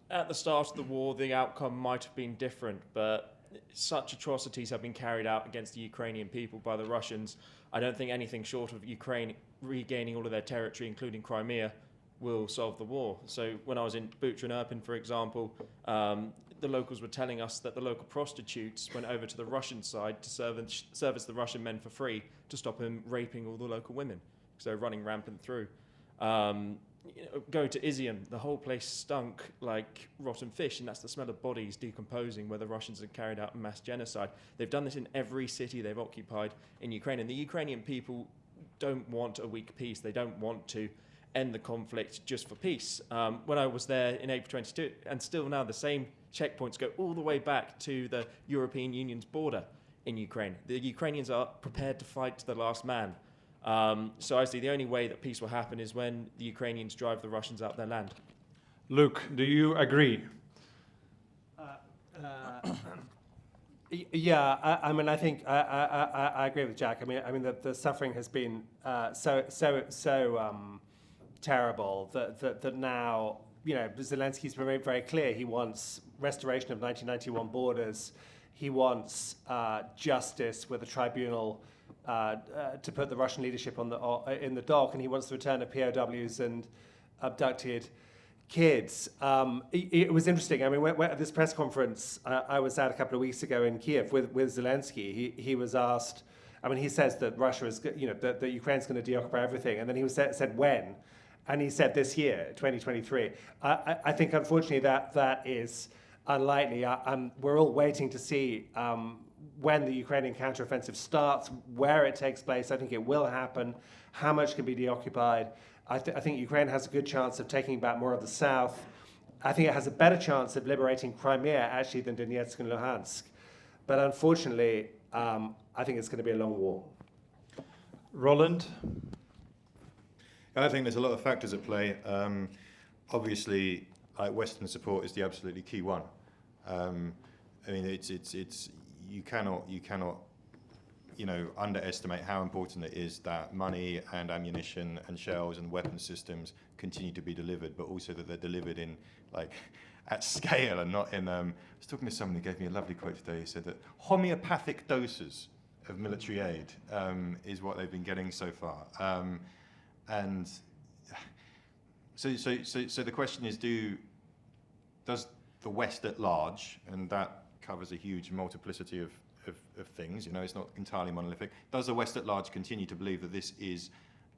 At the start of the war, the outcome might have been different, but such atrocities have been carried out against the Ukrainian people by the Russians. I don't think anything short of Ukraine regaining all of their territory, including Crimea, will solve the war. So when I was in Bucha and Irpin, for example, the locals were telling us that the local prostitutes went over to the Russian side to service the Russian men for free to stop them raping all the local women, because they're running rampant through. Go to Izium, the whole place stunk like rotten fish, and that's the smell of bodies decomposing where the Russians had carried out a mass genocide. They've done this in every city they've occupied in Ukraine, and the Ukrainian people don't want a weak peace. They don't want to end the conflict just for peace. When I was there in April 22, and still now the same checkpoints go all the way back to the European Union's border in Ukraine. The Ukrainians are prepared to fight to the last man. So I see the only way that peace will happen is when the Ukrainians drive the Russians out their land. Luke, do you agree? Yeah, I mean, I think I agree with Jack. I mean, the suffering has been so terrible that now, Zelensky's been very clear. He wants restoration of 1991 borders. He wants justice with a tribunal to put the Russian leadership in the dock, and he wants the return of POWs and abducted kids. It was interesting. I mean, at this press conference I was at a couple of weeks ago in Kiev with Zelensky, he was asked. I mean, he says that Russia is, that Ukraine's going to deoccupy everything, and then he said when, and he said this year, 2023. I think unfortunately that is unlikely. We're all waiting to see when the Ukrainian counteroffensive starts, where it takes place. I think it will happen. How much can be deoccupied? I think Ukraine has a good chance of taking back more of the south. I think it has a better chance of liberating Crimea, actually, than Donetsk and Luhansk. But unfortunately, I think it's going to be a long war. Roland? I think there's a lot of factors at play. Obviously, Western support is the absolutely key one. I mean, it's you cannot underestimate how important it is that money and ammunition and shells and weapon systems continue to be delivered, but also that they're delivered in at scale and not in. I was talking to someone who gave me a lovely quote today. He said that homeopathic doses of military aid is what they've been getting so far, and so the question is, does the West at large, and that covers a huge multiplicity of things, it's not entirely monolithic. Does the West at large continue to believe that this is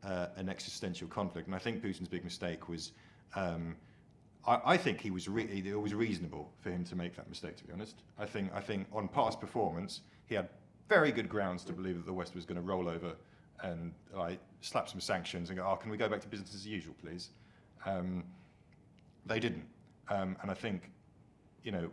an existential conflict? And I think Putin's big mistake was, I think it was reasonable for him to make that mistake, to be honest. I think on past performance, he had very good grounds to believe that the West was going to roll over and slap some sanctions and go, can we go back to business as usual, please? They didn't. And I think,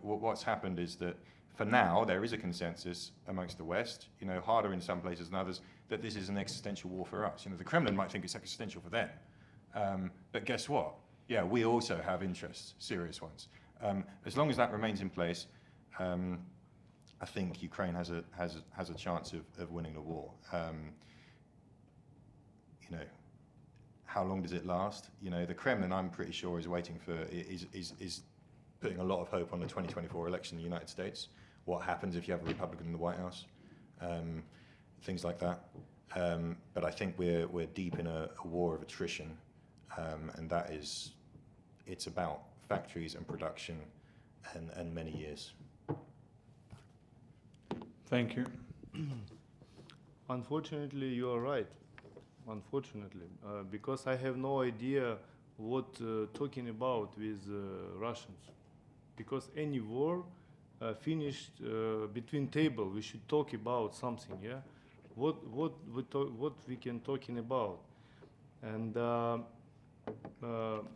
what's happened is that for now, there is a consensus amongst the West, harder in some places than others, that this is an existential war for us. The Kremlin might think it's existential for them. But guess what? Yeah, we also have interests, serious ones. As long as that remains in place, I think Ukraine has a chance of winning the war. how long does it last? You know, the Kremlin, I'm pretty sure, is waiting for is putting a lot of hope on the 2024 election in the United States. What happens if you have a Republican in the White House? Things like that. But I think we're deep in a war of attrition, and that is, it's about factories and production and many years. Thank you. Unfortunately, you are right. Unfortunately, because I have no idea what talking about with Russians. Because any war finished between table, we should talk about something. Yeah, what we can talking about, and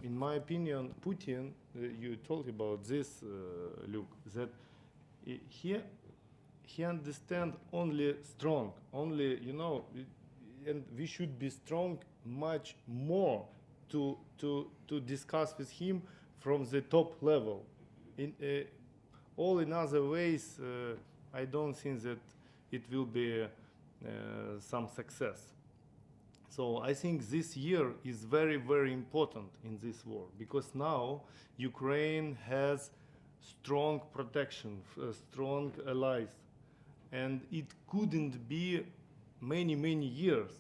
in my opinion, Putin. You talked about this, Luke. That he understand only strong, only and we should be strong much more to discuss with him from the top level. In all in other ways, I don't think that it will be some success. So I think this year is very, very important in this war, because now Ukraine has strong protection, strong allies, and it couldn't be many years.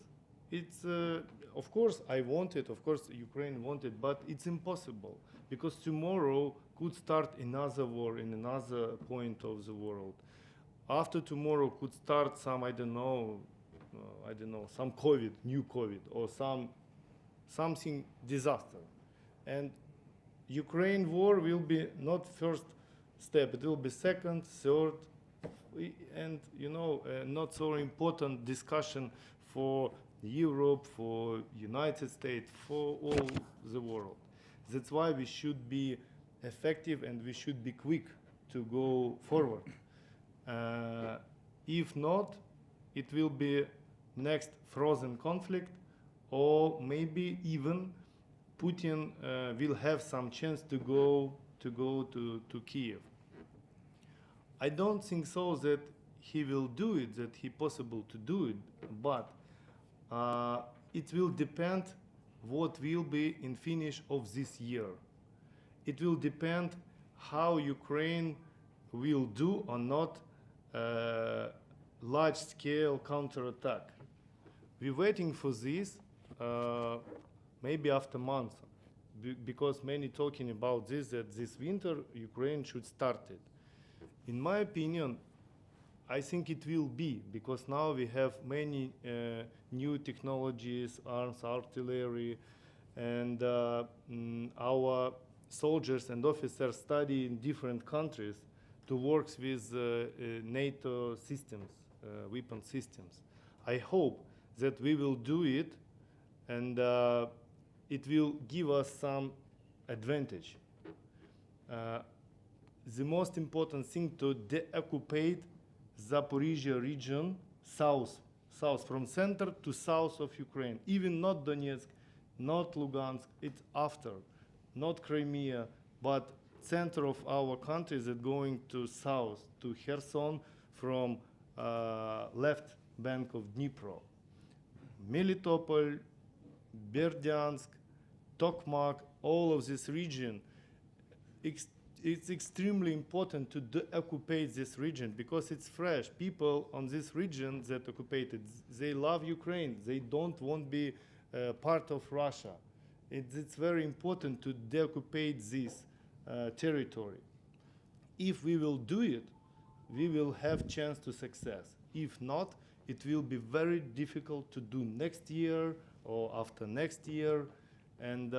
It's of course I want it, of course Ukraine wanted, but it's impossible, because tomorrow could start another war in another point of the world. After tomorrow could start some some COVID, new COVID, or something disaster, and Ukraine war will be not first step; it will be second, third, and not so important discussion for Europe, for United States, for all the world. That's why we should be effective and we should be quick to go forward. If not, it will be next frozen conflict, or maybe even Putin will have some chance to go to Kiev. I don't think so that he will do it, that he possible to do it, but it will depend what will be in finish of this year. It will depend how Ukraine will do or not large-scale counterattack. We're waiting for this maybe after months, because many talking about this, that this winter Ukraine should start it. In my opinion, I think it will be, because now we have many new technologies, arms, artillery, and our soldiers and officers study in different countries to work with NATO systems, weapon systems. I hope that we will do it, and it will give us some advantage. The most important thing to deoccupy Zaporizhia region, south from center to south of Ukraine, even not Donetsk, not Lugansk, it's after, not Crimea, but center of our country that going to south, to Kherson from left bank of Dnipro. Melitopol, Berdyansk, Tokmak, all of this region, it's extremely important to occupy this region, because it's fresh. People on this region that occupied it, they love Ukraine. They don't want to be part of Russia. It's very important to deoccupy this territory. If we will do it, we will have chance to success. If not, it will be very difficult to do next year or after next year. And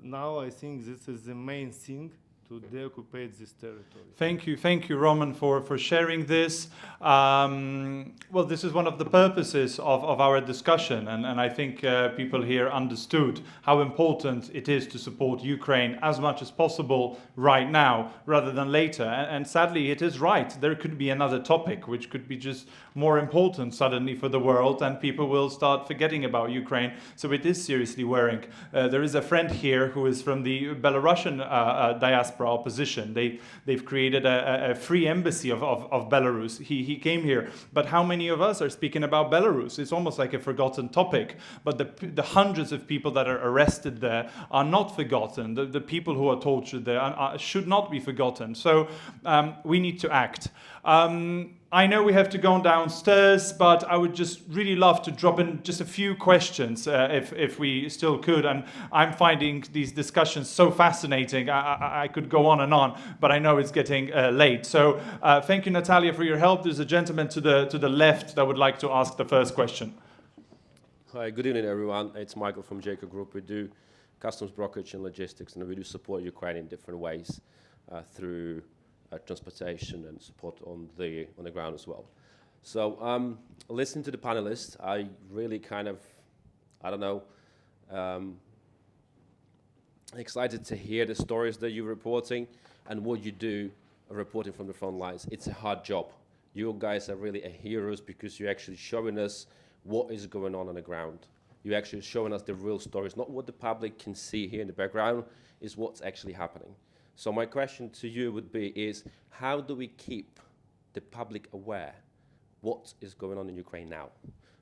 now I think this is the main thing, to deoccupy this territory. Thank you, Roman, for sharing this. Well, this is one of the purposes of our discussion, and I think people here understood how important it is to support Ukraine as much as possible right now, rather than later. And sadly, it is right. There could be another topic which could be just more important suddenly for the world, and people will start forgetting about Ukraine. So it is seriously worrying. There is a friend here who is from the Belarusian diaspora, diaspora opposition. They've created a free embassy of Belarus. He came here. But how many of us are speaking about Belarus? It's almost like a forgotten topic. But the hundreds of people that are arrested there are not forgotten. The people who are tortured there should not be forgotten. So we need to act. I know we have to go downstairs, but I would just really love to drop in just a few questions if we still could. And I'm finding these discussions so fascinating. I could go on, but I know it's getting late. So thank you, Natalia, for your help. There's a gentleman to the left that would like to ask the first question. Hi, good evening, everyone. It's Michael from Jacob Group. We do customs brokerage and logistics, and we do support Ukraine in different ways through transportation and support on the ground as well. So listening to the panelists, I really kind of, excited to hear the stories that you're reporting and what you do reporting from the front lines. It's a hard job. You guys are really heroes because you're actually showing us what is going on the ground. You're actually showing us the real stories, not what the public can see here in the background, is what's actually happening. So my question to you would be is, how do we keep the public aware what is going on in Ukraine now?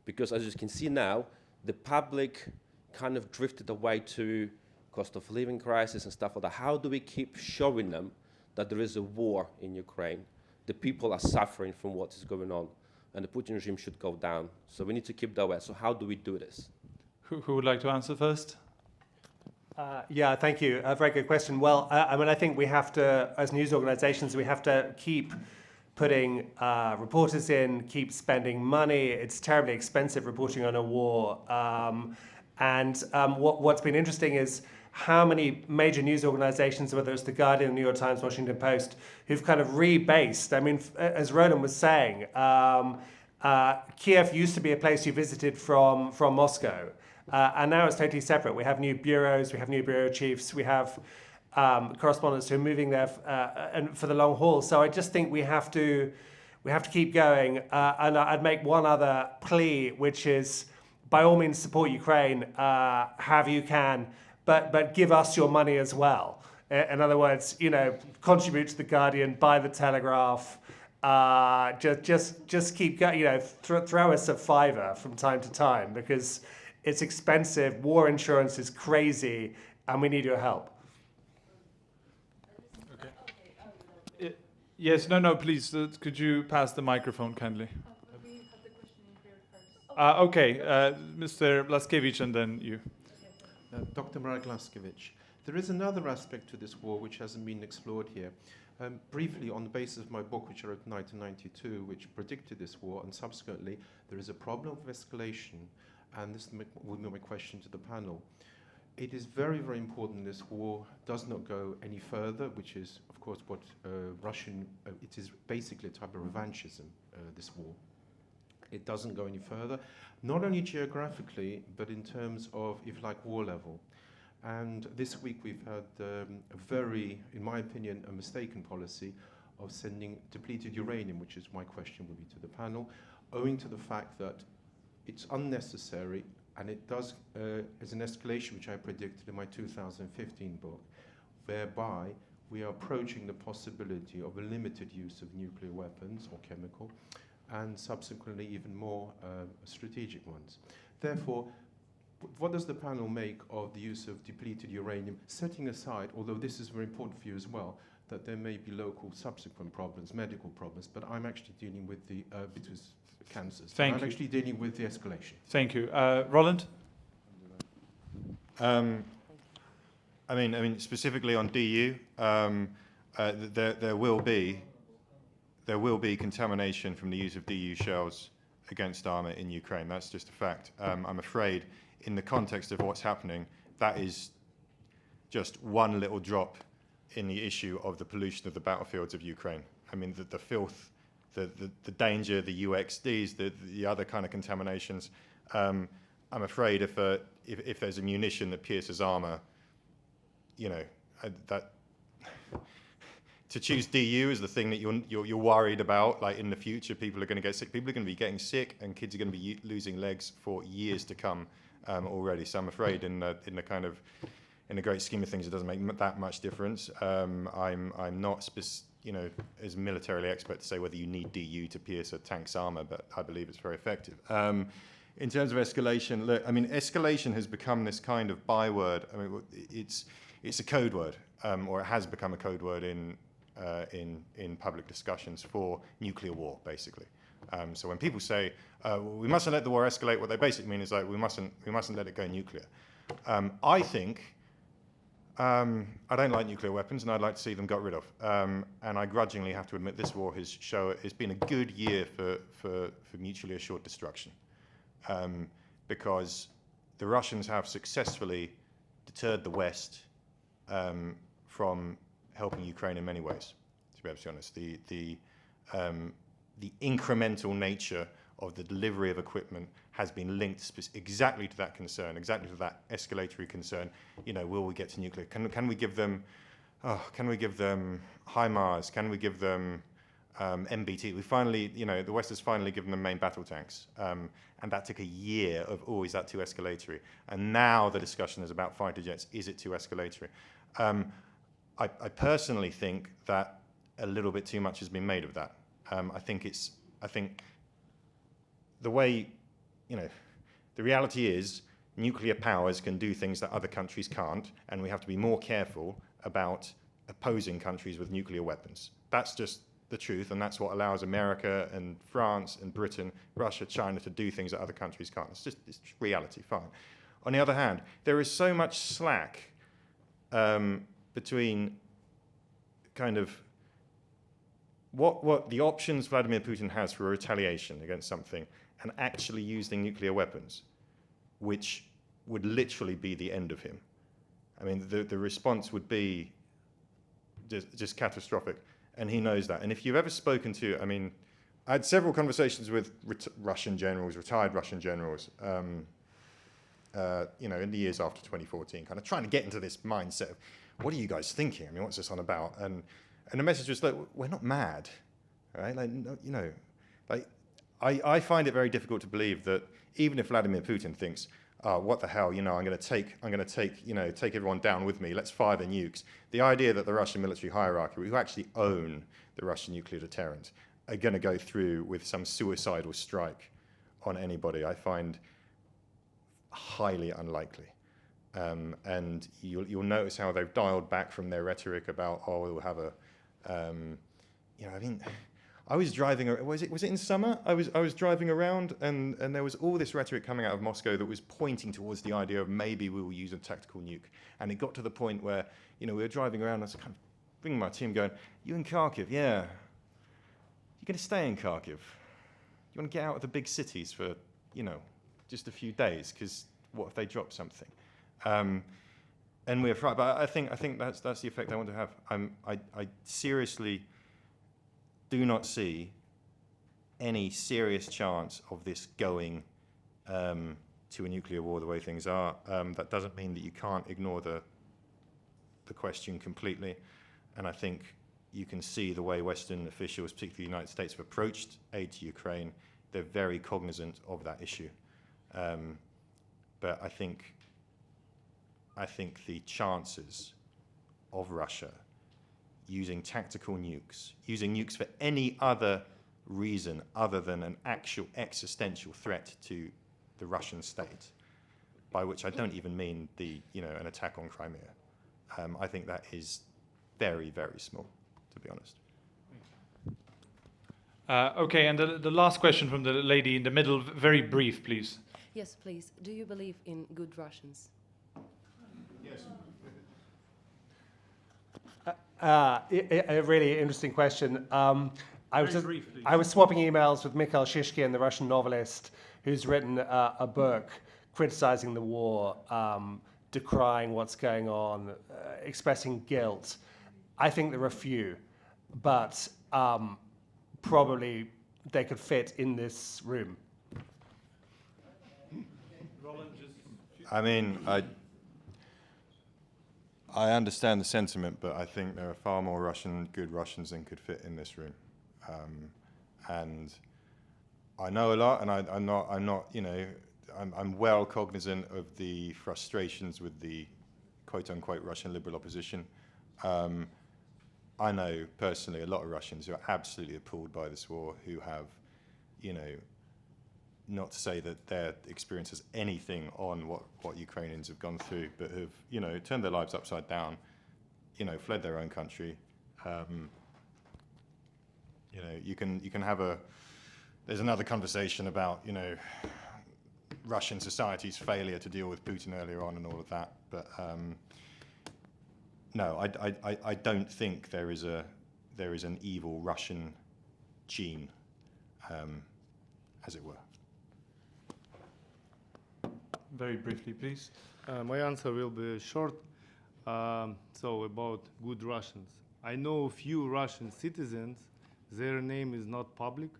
Because as you can see now, the public kind of drifted away to cost of living crisis and stuff like that. How do we keep showing them that there is a war in Ukraine? The people are suffering from what is going on, and the Putin regime should go down. So we need to keep that aware. So how do we do this? Who would like to answer first? Yeah, thank you. A very good question. Well, I think we have to, as news organizations, we have to keep putting reporters in, keep spending money. It's terribly expensive reporting on a war. What's been interesting is how many major news organizations, whether it's The Guardian, New York Times, Washington Post, who've kind of rebased. I mean, as Roland was saying, Kiev used to be a place you visited from Moscow. And now it's totally separate. We have new bureaus, we have new bureau chiefs, we have correspondents who are moving there and for the long haul. So I just think we have to keep going. And I'd make one other plea, which is, by all means, support Ukraine, however you can, but give us your money as well. In other words, contribute to The Guardian, buy the Telegraph. Just keep going. Throw us a $5 from time to time, because it's expensive, war insurance is crazy, and we need your help. Okay. Yes, no, please, could you pass the microphone kindly? We have the question in here first. Okay, Mr. Blaskevich, and then you. Dr. Marek Laskevich. There is another aspect to this war which hasn't been explored here. Briefly, on the basis of my book, which I wrote in 1992, which predicted this war, and subsequently, there is a problem of escalation. And this will be my question to the panel. It is very, very important this war does not go any further, which is, of course, what it is basically a type of revanchism, this war. It doesn't go any further, not only geographically, but in terms of, if you like, war level. And this week we've had a very, in my opinion, a mistaken policy of sending depleted uranium, which is my question would be to the panel, owing to the fact that it's unnecessary, and it does, as an escalation, which I predicted in my 2015 book, whereby we are approaching the possibility of a limited use of nuclear weapons or chemical, and subsequently even more strategic ones. Therefore, what does the panel make of the use of depleted uranium, setting aside, although this is very important for you as well, that there may be local subsequent problems, medical problems, but I'm actually dealing with the cancers. I'm actually dealing with the escalation. Thank you. Roland? I mean, specifically on DU, there will be contamination from the use of DU shells against armor in Ukraine. That's just a fact. I'm afraid, in the context of what's happening, that is just one little drop in the issue of the pollution of the battlefields of Ukraine. I mean, the filth, the danger, the UXDs, the other kind of contaminations. I'm afraid if there's a munition that pierces armor, that to choose DU is the thing that you're worried about. Like in the future, people are going to get sick. People are going to be getting sick, and kids are going to be losing legs for years to come already. So I'm afraid in the kind of in the great scheme of things, it doesn't make that much difference. I'm not as militarily expert to say whether you need DU to pierce a tank's armor, but I believe it's very effective. In terms of escalation, look, I mean, escalation has become this kind of byword. I mean, it's a code word, or it has become a code word in public discussions for nuclear war, basically. So when people say we mustn't let the war escalate, what they basically mean is like we mustn't let it go nuclear. I think I don't like nuclear weapons, and I'd like to see them got rid of. And I grudgingly have to admit this war has been a good year for mutually assured destruction, because the Russians have successfully deterred the West from helping Ukraine in many ways. To be absolutely honest, the incremental nature of the delivery of equipment has been linked exactly to that concern, exactly to that escalatory concern. You know, will we get to nuclear? Can we give them? Can we give them HIMARS? Can we give them MBT? We finally, the West has finally given them main battle tanks, and that took a year of, is that too escalatory? And now the discussion is about fighter jets. Is it too escalatory? I personally think that a little bit too much has been made of that. I think the way, the reality is nuclear powers can do things that other countries can't, and we have to be more careful about opposing countries with nuclear weapons. That's just the truth, and that's what allows America and France and Britain, Russia, China to do things that other countries can't. It's just reality, fine. On the other hand, there is so much slack between kind of what the options Vladimir Putin has for retaliation against something and actually using nuclear weapons, which would literally be the end of him. I mean, the response would be just catastrophic, and he knows that. And if you've ever spoken to, I had several conversations with Russian generals, retired Russian generals, in the years after 2014, kind of trying to get into this mindset of, what are you guys thinking? I mean, what's this on about? And the message was, look, we're not mad, right? Like, no, I find it very difficult to believe that even if Vladimir Putin thinks, what the hell, I'm going to take everyone down with me, let's fire the nukes. The idea that the Russian military hierarchy, who actually own the Russian nuclear deterrent, are going to go through with some suicidal strike on anybody, I find highly unlikely. And you'll notice how they've dialed back from their rhetoric about, we'll have a, I was driving, was it in summer? I was driving around, and there was all this rhetoric coming out of Moscow that was pointing towards the idea of maybe we will use a tactical nuke. And it got to the point where, we were driving around, and I was kind of bringing my team going, you in Kharkiv? Yeah. You're going to stay in Kharkiv? You want to get out of the big cities for, just a few days, because what if they drop something? And we're frightened, but I think that's the effect I want to have. I seriously do not see any serious chance of this going to a nuclear war the way things are. That doesn't mean that you can't ignore the question completely. And I think you can see the way Western officials, particularly the United States, have approached aid to Ukraine. They're very cognizant of that issue. But I think the chances of Russia using tactical nukes, using nukes for any other reason other than an actual existential threat to the Russian state, by which I don't even mean an attack on Crimea, I think that is very, very small, to be honest. Okay, and the last question from the lady in the middle, very brief, please. Yes, please. Do you believe in good Russians? Yes. A really interesting question. I was swapping emails with Mikhail Shishkin, the Russian novelist, who's written a book criticizing the war, decrying what's going on, expressing guilt. I think there are a few, but probably they could fit in this room. Roland, I understand the sentiment, but I think there are far more good Russians than could fit in this room. And I know a lot, and I'm well cognizant of the frustrations with the quote-unquote Russian liberal opposition. I know personally a lot of Russians who are absolutely appalled by this war, who have, you know, not to say that their experience has anything on what Ukrainians have gone through, but have, you know, turned their lives upside down, you know, fled their own country. You know, you can have there's another conversation about, you know, Russian society's failure to deal with Putin earlier on and all of that, but no, I don't think there is an evil Russian gene, as it were. Very briefly, please. My answer will be short. So about good Russians. I know a few Russian citizens, their name is not public,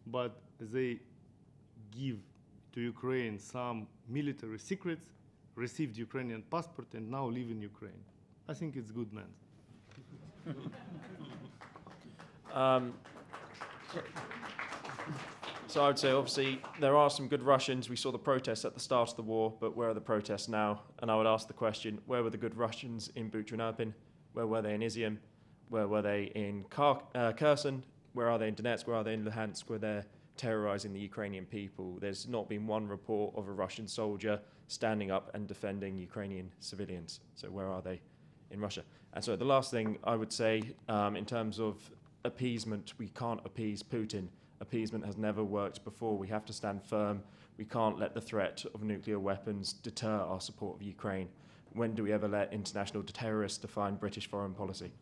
but they give to Ukraine some military secrets, received Ukrainian passport, and now live in Ukraine. I think it's good, man. So I would say, obviously, there are some good Russians. We saw the protests at the start of the war, but where are the protests now? And I would ask the question, where were the good Russians in Bucha? Where were they in Izium? Where were they in Kherson? Where are they in Donetsk? Where are they in Luhansk? Where they're terrorizing the Ukrainian people? There's not been one report of a Russian soldier standing up and defending Ukrainian civilians. So where are they in Russia? And so the last thing I would say, in terms of appeasement, we can't appease Putin. Appeasement has never worked before. We have to stand firm. We can't let the threat of nuclear weapons deter our support of Ukraine. When do we ever let international terrorists define British foreign policy?